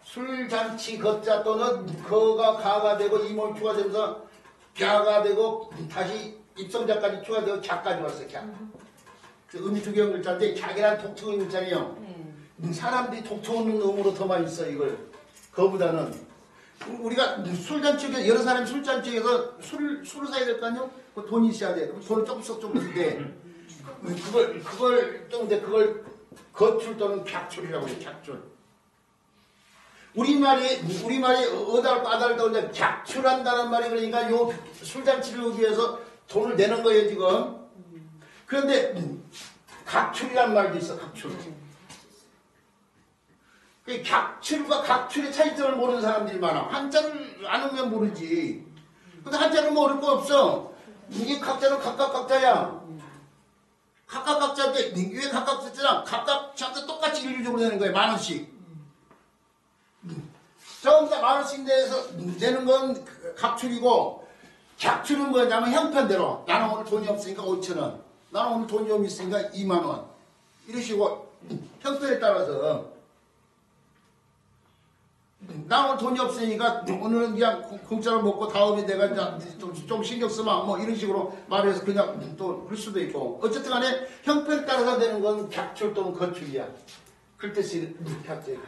술잔치 걷자 또는 거가 가가 되고 이몰추가 되면서 갸가 되고 다시 입성자까지 추가되고 갸까지 왔어요. 갸. 그 의미 두 개의 글자인데 갸이란 독특한 글자예요. 사람들이 독특한 의미로 더 많이 써 이걸. 거보다는 우리가 술잔치에 여러 사람이 술잔치에서 술을 사야 될 거 아니요? 그 돈이 있어야 돼. 그럼 돈을 조금씩 돼. 그걸 거출 또는 객출이라고 해요. 객출. 우리말이 어달 빠달 떠는데 객출한다는 말이 그러니까 요 술잔치를 하기 위해서 돈을 내는 거예요 지금. 그런데 각출이란 말도 있어. 각출. 그 객출과 각출의 차이점을 모르는 사람들이 많아. 한자를 아는 모르지. 근데 한자는 모를 거 없어. 이게 각자는 각자야. 각자인데 왜 각자잖아. 각각 똑같이 일률적으로 내는 거예요. 10,000원씩. 전부 다 10,000원씩 내는 건 각출이고 객출은 뭐냐면 형편대로 나는 오늘 돈이 없으니까 5,000원. 나는 오늘 돈이 좀 있으니까 20,000원. 이러시고 형편에 따라서 나 오늘 돈이 없으니까 오늘은 그냥 공짜로 먹고 다음에 내가 좀 신경 쓰마 뭐 이런 식으로 말해서 그냥 또 그럴 수도 있고 어쨌든 간에 형편에 따라서 되는 건 객출 또는 거출이야. 그럴 때 쓰는 객출.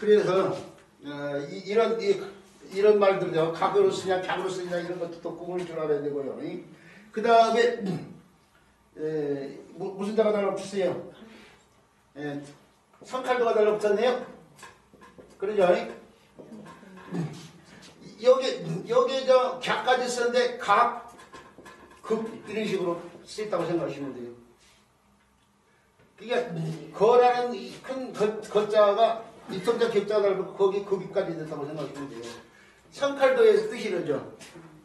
그래서 이런 말들요. 각으로 쓰냐 객으로 쓰냐 이런 것도 또 구분을 줄 알아야 되고요. 그 다음에 무슨 자가 달라붙었어요? 선칼도가 달라붙었네요. 그러죠? 여기 저 갸까지 쓰는데 각, 극 이런 식으로 쓰였다고 생각하시면 돼요. 그게 거라는 이 큰 거자가 입성자 격자가 달고 거기까지 됐다고 생각하시면 돼요. 성칼도의 뜻이 이러죠.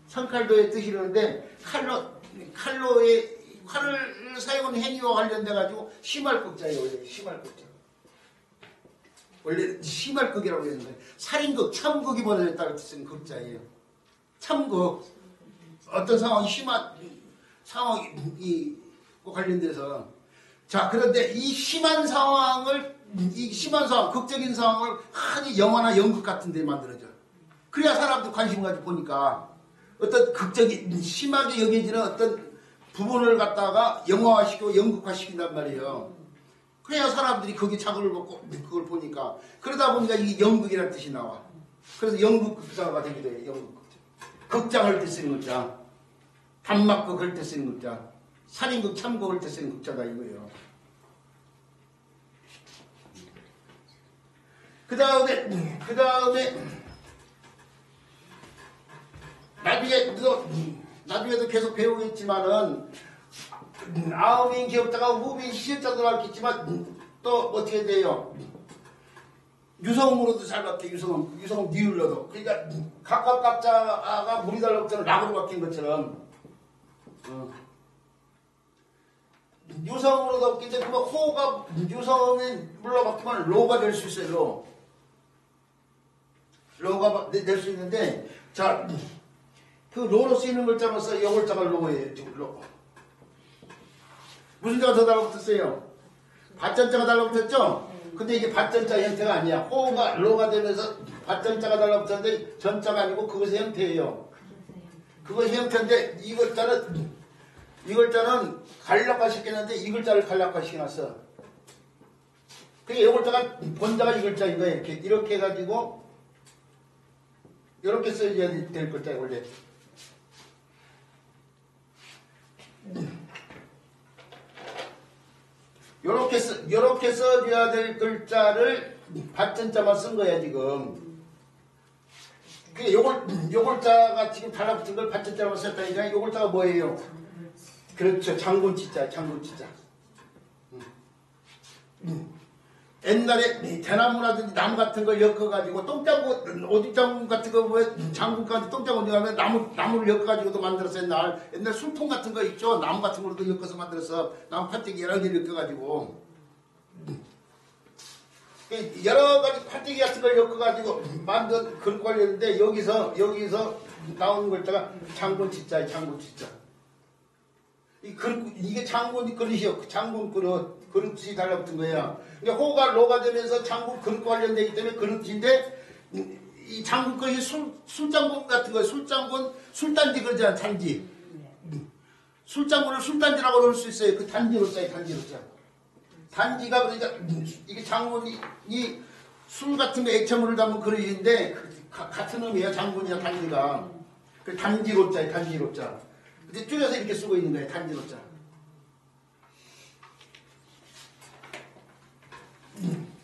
성칼도의 뜻이 이러는데 칼로의 칼을 사용하는 행위와 관련돼 가지고 심할극자예요. 원래 심할극자. 원래 심할극이라고 했는데 살인극, 참극이 벌어졌다고 뜻은 극자예요. 참극. 어떤 상황이 심한 상황이 관련돼서 자 그런데 이 심한 상황, 극적인 상황을 흔히 영화나 연극 같은 데 만들어져. 그래야 사람들 관심 가지고 보니까 어떤 극적인 심하게 여겨지는 어떤 부분을 갖다가 영화화시키고 연극화시킨단 말이에요. 그래야 사람들이 거기에 자극을 받고 그걸 보니까 그러다 보니까 이게 연극이라는 뜻이 나와. 그래서 연극극자가 되기도 해요. 연극극자. 극장을 때 쓰는 극자. 단막극 할 때 쓰는 극자. 살인극, 참극 할 때 쓰는 극자가 이거예요. 그 다음에 나중에도 계속 배우겠지만은 아음인 기업자가 후빈 시실자도 알겠지만 또 어떻게 돼요? 유성으로도 잘 바뀌어. 유성은 니을로도. 그러니까 각각 각자가 물이 달라붙잖아. 락으로 바뀐 것처럼 유성으로도 바뀌는데 그거 호가 유성이 물로 바뀌면 로가 될 수 있어요. 로가 될 수 있는데 자 그 로로 쓰이는 글자로서 영글자가 로예요. 지금 로. 무슨 자가 더 달라붙었어요? 밭전자가 달라붙었죠? 근데 이게 밭전자 형태가 아니야. 호가 로가 되면서 밭전자가 달라붙었는데 전자가 아니고 그것의 형태예요. 그것의 형태인데 이 글자는 간략화시켰는데 이 글자를 간략화시켜놨어. 그게 이 글자가 본자가 이 글자인 거야. 이렇게 해가지고 이렇게 써야 될 글자야 원래. 요렇게 써줘야 될 글자를 밭전자만 쓴 거야 지금. 그 요 글자가 지금 달라붙은 걸 밭전자만 썼다니까. 요 글자가 뭐예요? 그렇죠. 장군치자, 장군치자. 옛날에 대나무라든지 나무 같은 걸 엮어가지고 똥장군, 오줌장군 같은 거 보면 장군까지 똥장군 가면 나무를 엮어가지고도 만들었어요. 옛날 술통 같은 거 있죠. 나무 같은 걸로도 엮어서 만들어서 나무 판때기 여러 개를 엮어가지고 여러 가지 판때기 같은 걸 엮어가지고 만든 그릇 관련인데 여기서 나오는 글자가 장군치자예요. 장군치자. 이게 장군 그릇이요. 장군 그릇이 달라붙은 거야. 그러니까 호가 로가 되면서 장군 그릇 관련되기 때문에 그릇인데 이 장군 그릇이 술장군 같은 거예요. 술단지 그러잖아. 단지. 술장군을 술단지라고 그럴 수 있어요. 그 단지로 써요. 단지로 써. 단지가 그러니까 이게 장군이 술 같은 거 액체물을 담은 그릇인데 같은 의미예요. 장군이나 단지가. 그 단지로 짜요. 단지로 짜. 이제 줄여서 이렇게 쓰고 있는 거예요. 단지로 짜.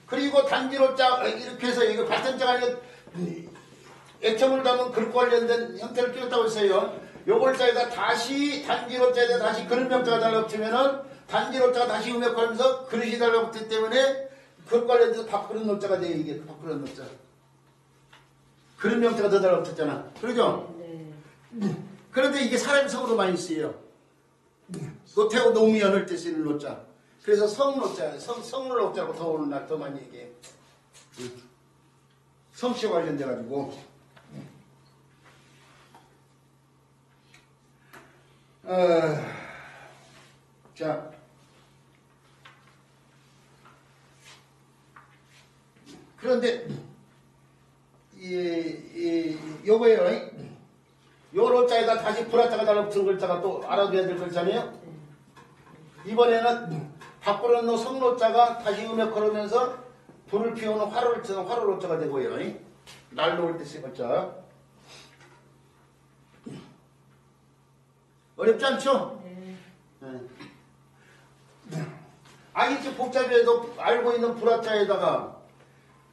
그리고 단지로 짜 이렇게 해서 이거 밭전자가 아니라 액체물 담은 그릇 관련된 형태를 끼웠다고 했어요. 요걸 짜에다 다시 단지로 짜에다 다시 그릇 명자가 달라붙으면은 단지로 짜가 다시 음역하면서 그릇이 달라붙기 때문에 그릇 관련돼서 밥그릇 노자가 돼요. 이게 밥그릇 노자. 그릇 명자가 더 달라붙었잖아. 그러죠? 네. 그런데 이게 사람 성으로 많이 쓰여요. 노태우 노무현을 때 쓰는 노자. 그래서 성노자, 성노자라고 더 오늘날 더 많이 얘기해. 성씨와 관련돼가지고. 자. 그런데, 요거예요. 요로자에다 다시 불화자가 달라붙은 글자가 또 알아둬야 될 글자네요. 이번에는 밖으로 넣은 성로자가 다시 음역 걸으면서 불을 피우는 화로를 쓰는 화로로자가 되고요. 날 놓을 때 쓸 글자. 어렵지 않죠? 네. 이렇게 복잡해도 알고 있는 불화자에다가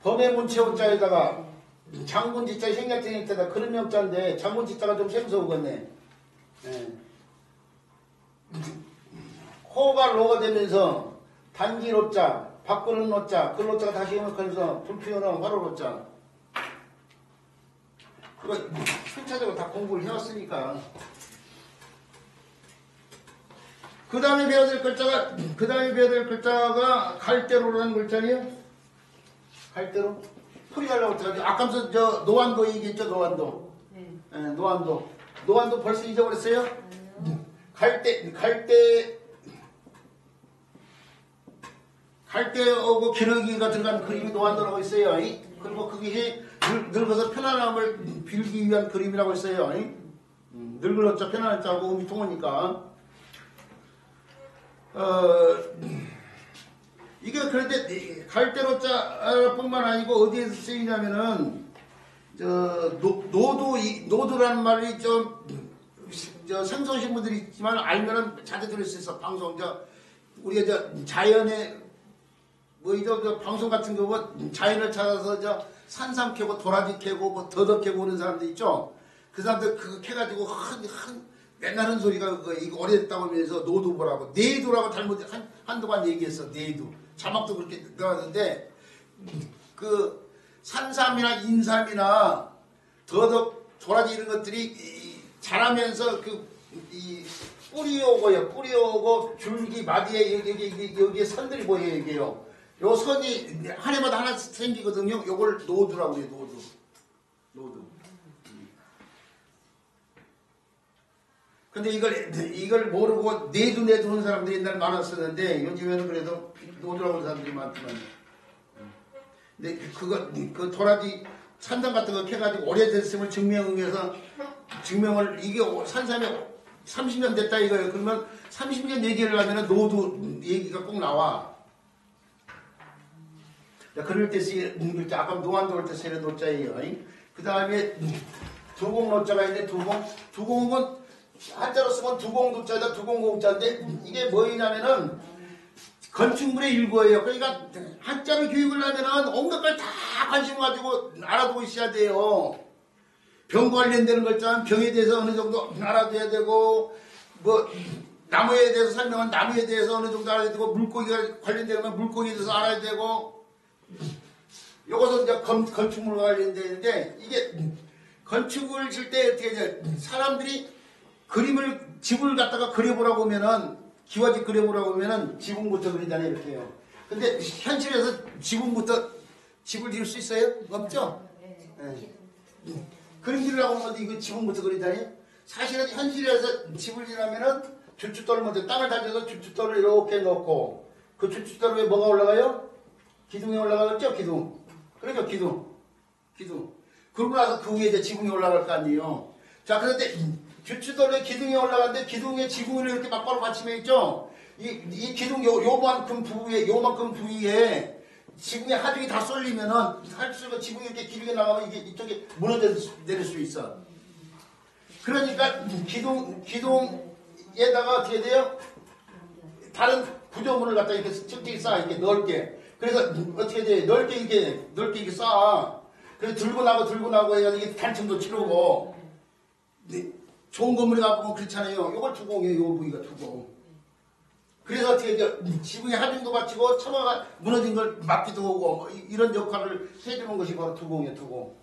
범의 문체호자에다가 장군 지자 생략적인 때다 그런 명자인데 장군 지자가 좀 생소하겠네. 예. 호가 로가 되면서 단기 로자, 바꾸는 로자, 그 로자가 다시 음악하면서 불피우는 화로 로자. 그거 순차적으로 다 공부를 해왔으니까. 그 다음에 배워야 될 글자가 갈대로라는 글자네요. 갈대로. 풀이 달라고 했죠. 아까부터 저 노안도 얘기했죠. 노안도. 예, 노안도. 노안도 벌써 잊어버렸어요? 갈대하고 기러기가 들어간 그림이 노안도라고 있어요. 그리고 그것이 늙어서 편안함을 빌기 위한 그림이라고 했어요. 늙을 어쩌 편안할 자고 음이 통하니까. 이게 그런데 갈대로자뿐만 아니고 어디에서 쓰이냐면은 노도라는 말이 좀 생소하신 분들이 있지만 알면은 자주 들을 수 있어. 방송 우리가 자연의 저 방송 같은 거 자연을 찾아서 산삼 캐고 도라지 캐고 뭐 더덕 캐고 오는 사람들 있죠. 그 사람들 그거 캐가지고 맨날 하는 소리가 이거 오래됐다고 하면서 노두보라고 네두라고 잘못 한동안 얘기했어. 네두 자막도 그렇게 들어갔는데 그 산삼이나 인삼이나 더덕 도라지 이런 것들이 자라면서 이 뿌리 오고 줄기 마디에 여기에 선들이 보여요. 이게요. 요 선이 한 해마다 하나씩 생기거든요. 요걸 노두라고 해요. 노두. 근데 이걸 모르고 내두 하는 사람들이 옛날에 많았었는데 요즘에는 그래도 노두라고 하는 사람들이 많지만. 근데 그 도라지 산삼 같은 거 캐가지고 오래됐음을 증명을 이게 산삼이 30년 됐다 이거예요. 그러면 30년 얘기를 하면 노두 얘기가 꼭 나와. 그럴 때 쓰이는 글자, 아까 노안도 할 때 쓰이는 노자예요. 그 다음에 두공 노자가 있는데 두공은 한자로 쓰면 두공도자다 두공공자인데 이게 뭐냐면은 건축물의 일부예요. 그러니까 한자로 교육을 하면은 온갖 걸 다 관심 가지고 알아두고 있어야 돼요. 병 관련되는 글자는 병에 대해서 어느 정도 알아둬야 되고 뭐 나무에 대해서 설명은 나무에 대해서 어느 정도 알아야 되고 물고기가 관련되면 물고기에 대해서 알아야 되고 요것은 이제 건축물과 관련되는데 이게 건축을 칠 때 어떻게 이제 사람들이 집을 갖다가 그려보라고 하면은 기와집 그려보라고 하면은 지붕부터 그리잖아요. 이렇게요. 근데 현실에서 지붕부터 집을 지을 수 있어요? 없죠? 네. 그림 그리라고 하면 이거 지붕부터 그리잖아요. 사실은 현실에서 집을 지으려면은 주춧돌을 먼저 땅을 다져서 주춧돌을 이렇게 넣고 그 주춧돌 위에 뭐가 올라가요? 기둥이 올라가겠죠? 기둥. 그러니까 기둥. 그러고 나서 그 위에 이제 지붕이 올라갈 거 아니에요. 자, 그런데 주춧돌에 기둥이 올라가는데 기둥에 지붕을 이렇게 막바로 받침해 있죠? 이 기둥 요만큼 부위에 지붕에 하중이 다 쏠리면은 할수록 지붕이 이렇게 길게 나가면 이게 이쪽에 무너져 내릴 수 있어. 그러니까 기둥에다가 어떻게 돼요? 다른 구조물을 갖다 이렇게 층층이 쌓아 이렇게 넓게. 그래서 어떻게 돼? 넓게 이렇게 쌓아. 그래서 들고 나고 해가지고 이게 단층도 치르고. 좋은 건물에 가보면 그렇잖아요. 요걸 두공이에요. 요 부위가 두공. 그래서 어떻게 지붕에 하중도 받치고 처마가 무너진 걸 막기도 하고 뭐 이런 역할을 해주는 것이 바로 두공이에요. 두공.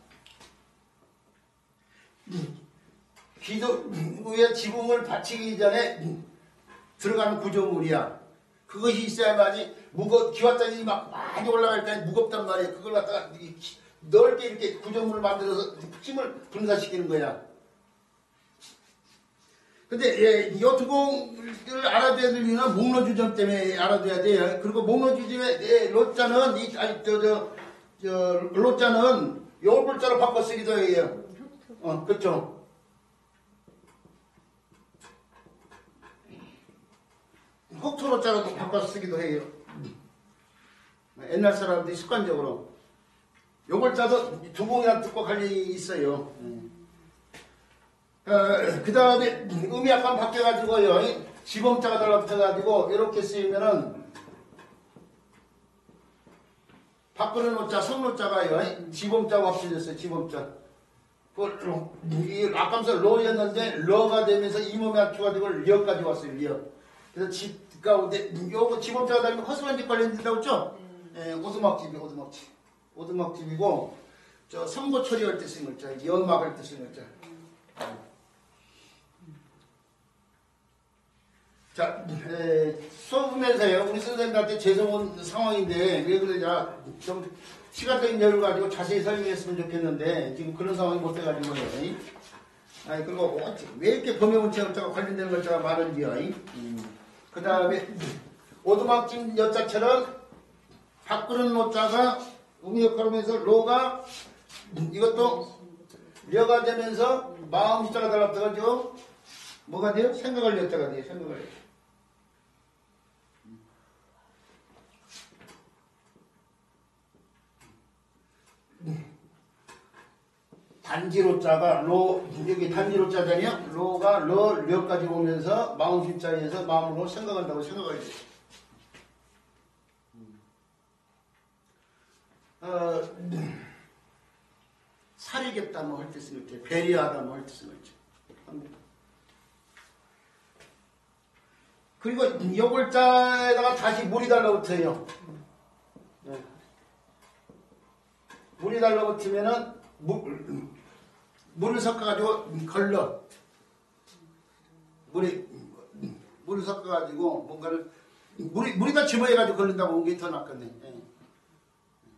기둥에 지붕을 받치기 전에 들어가는 구조물이야. 그것이 있어야만이 기와장이 막 많이 올라갈 때 무겁단 말이에요. 그걸 갖다가 넓게 이렇게 구조물을 만들어서 힘을 분산시키는 거야. 근데 이 두공을 알아둬야 될 이유는 목로주점 때문에 알아둬야 돼요. 그리고 목로주점의 로자는 로자는 요 글자로 바꿔 쓰기도 해요. 그렇죠. 흑토로자로 바꿔 쓰기도 해요. 옛날 사람들이 습관적으로 요 글자도 두공이랑 뜻과 관련이 있어요. 그 다음에 음이 약간 바뀌어가지고요. 지범자가 달라붙어가지고 이렇게 쓰이면은 바꾸는 노자, 성노자가요. 지범자가 없어졌어요. 지범자. 이 아까면서 로였는데 러가 되면서 이 몸에 합주가 되고 려까지 왔어요. 려. 그래서 집 가운데 요거 지범자가 달리면 허술한 집 관련된다고 했죠? 예, 오두막집이 오두막집. 오두막집이고 저 선고 처리할 때 쓰는 글자, 연막할 때 쓰는 글자. 자, 수업하면서요. 우리 선생님한테 죄송한 상황인데 왜 그러냐 좀 시간적인 여유를 가지고 자세히 설명했으면 좋겠는데 지금 그런 상황이 못 돼가지고요. 아니 그리고 왜 이렇게 범용문체 글자가 관련되는 글자가 많은지요. 그 다음에 오두막집 여자처럼 바꾸는 노자가 음역하면서 로가 이것도 려가 되면서 마음 시자가 달라붙어가지고 뭐가 돼요? 생각할 여자가 돼요. 생각할. 단지로자가 로 여기 단지로자잖아요. 로가 려까지 오면서 마음 심자에서 마음으로 생각한다고 생각을 해요. 살이겠다 뭐 할 때 쓰는 때 배려하다 뭐 할 때 쓰는 때. 그리고 요 글자에다가 다시 물이 달라붙어요. 네. 물이 달라붙으면은 물을 섞어가지고 걸러. 물을 섞어가지고 뭔가를 물이 다 집어해가지고 걸른다고 온 게 더 낫겠네. 네.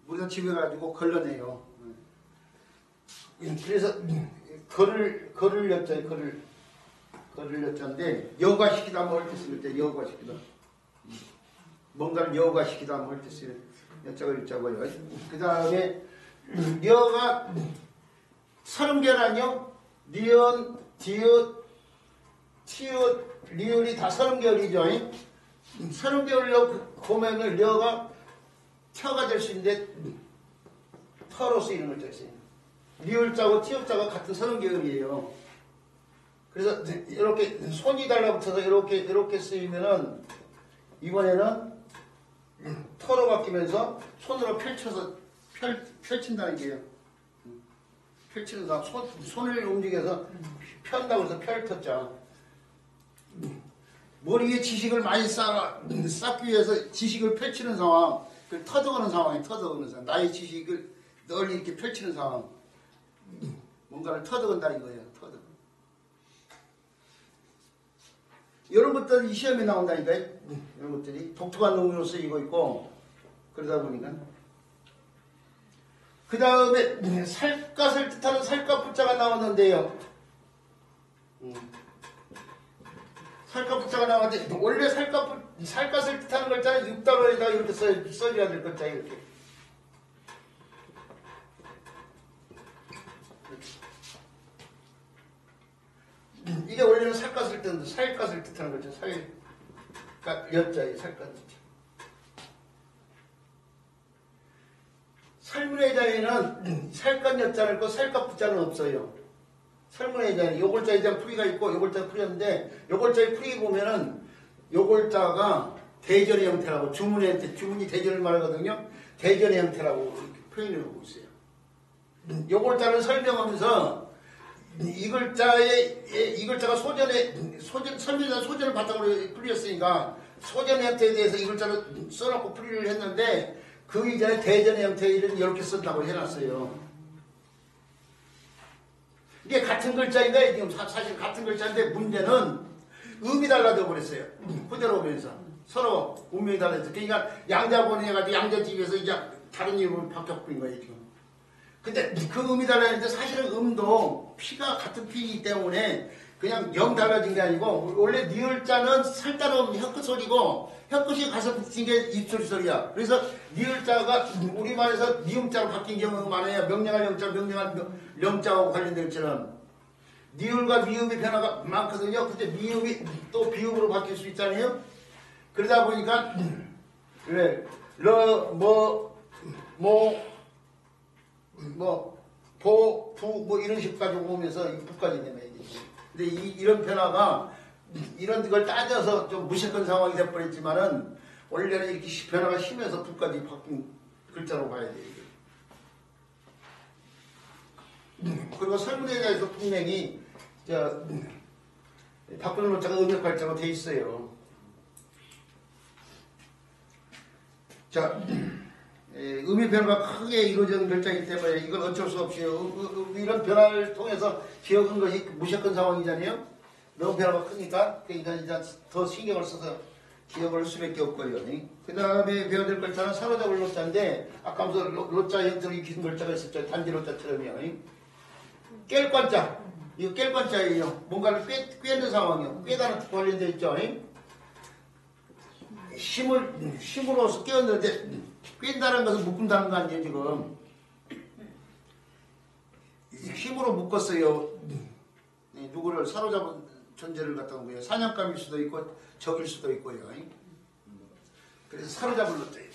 물이 다 집어해가지고 걸러내요. 그래서 걸을 여자에 걸을 여자인데 여과시키다 뭐 할 때 쓰는 때 여과시키다. 뭔가를 여과시키다 뭐 할 때 쓰는 여자가 있자고요. 그 다음에 여가 30개라뇨? 니은, 디귿, 티읕, 리을이 다 30개월이죠. 30개월로 보면은 려가 터가 될 수 있는데 터로 쓰이는 글자 있어요. 리을자고 티읕자가 같은 30개월이에요. 그래서 이렇게 손이 달라붙어서 이렇게 쓰이면은 이번에는 터로 바뀌면서 손으로 펼쳐서 펼친다는 게요. 펼치는 사람, 손을 움직여서 편다고 해서 펼쳤자. 머리에 지식을 많이 쌓기 위해서 지식을 펼치는 상황, 그 터득하는 상황이 터득하는 상황. 나의 지식을 널리 이렇게 펼치는 상황. 뭔가를 터득한다 이거예요. 터득. 이런 것들이 시험에 나온다니까요. 이런 것들이 독특한 놈으로 쓰이고 있고 그러다 보니까. 그 다음에 살갗을 뜻하는 살갗 붙자가 나왔는데요. 살갗 붙자가 나왔는데 원래 살갗을 뜻하는 글자는 육단어에다 이렇게 써줘야 될 글자 이렇게. 이게 원래는 살갗을 뜻하는 살갗을 뜻하는 글자. 여자의 살갗. 설문의자에는 살갗 여자를 있고 살갗 붙자는 없어요. 설문의자는 요 글자에 대한 풀이가 있고 요 글자 풀이였는데 요 글자의 풀이 보면은 요 글자가 대전의 형태라고 주문의 형태, 주문이 대전을 말하거든요. 대전의 형태라고 이렇게 표현을 하고 있어요. 요 글자를 설명하면서 이 글자가 설문의자 소전을 바탕으로 풀이했으니까 소전의 형태에 대해서 이 글자를 써놓고 풀이를 했는데 그 이전에 대전의 형태를 이렇게 쓴다고 해놨어요. 이게 같은 글자인데 지금 사실 같은 글자인데 문제는 음이 달라져 버렸어요. 그대로 오면서 서로 운명이 달라져. 그러니까 양자본이 해가지고 양자집에서 이제 다른 이름으로 바뀌어버린 거예요 지금. 근데 그 음이 달라졌는데 사실은 음도 피가 같은 피이기 때문에 그냥 영 달라진 게 아니고 원래 니을자는 살따름 혀끝 소리고 혀끝이 가서 붙인 게 입소리 소리야. 그래서 니을자가 우리말에서 니음자로 바뀐 경우가 많아요. 명령할 영자, 명령할 명자하고 관련된 것처럼 니을과 미음의 변화가 많거든요. 근데 미음이 또 비음으로 바뀔 수 있잖아요. 그러다 보니까 그래 보, 부, 뭐 이런 식까지 오면서 부까지 내면 되지. 근데 이런 변화가 이런 걸 따져서 좀 무식한 상황이 돼버렸지만은 원래는 이렇게 변화가 심해서 부까지 바뀐 글자로 봐야 돼요. 그리고 설문에 대해서 분명히 바꾸는 글자가 음역발자로 돼 있어요. 자, 음의 변화가 크게 이루어지는 글자이기 때문에 이건 어쩔 수 없이 이런 변화를 통해서 기억한 것이 무시한 상황이잖아요. 너무 변화가 크니까 그러니까 이제 더 신경을 써서 기억을 할 수밖에 없고요. 그 다음에 배워야 될 글자는 사로잡을 로자인데 아까 무슨 로자 형태로 익힌 글자가 있었죠. 단지 로자처럼요. 깰 관자. 이거 깰 관자예요. 뭔가를 꿰는 상황이요. 꿰다는 관련되어 있죠. 힘으로서 깨었는데 꿰다는 것은 묶은다는 거 아니에요 지금. 힘으로 묶었어요. 누구를 사로잡은 존재를 갖다 놓은 거예요. 사냥감일 수도 있고 적일 수도 있고요. 그래서 사로잡을 놓자예요.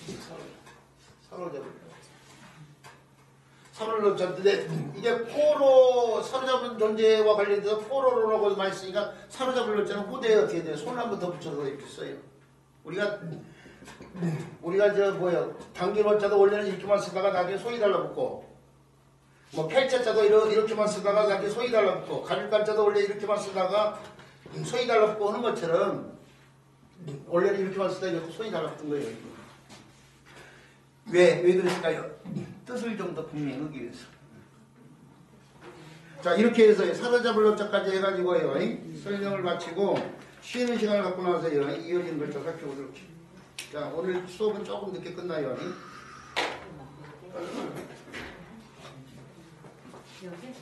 사로잡을 놓자인데 이게 포로 사로잡은 존재와 관련돼서 포로로라고 많이 쓰니까 사로잡을 놓자는 후대에 어떻게 돼요? 손을 한번 더 붙여서 이렇게 써요. 우리가 당긴 원자도 원래는 이렇게만 쓰다가 나중에 소위 달라붙고 펠자자도 이렇게만 쓰다가 나중에 소위 달라붙고 가죽간자도 원래 이렇게만 쓰다가 소위 달라붙고 하는 것처럼 원래는 이렇게만 쓰다가 이렇게 소위 달라붙은 거예요. 왜 그랬을까요? 뜻을 좀 더 분명히 하기 위해서. 자, 이렇게 해서 사로잡을 노자까지 해가지고요 설명을 마치고 쉬는 시간을 갖고 나서요 이어지는 글자 살펴보도록 해요. 자, 오늘 수업은 조금 늦게 끝나요. 여기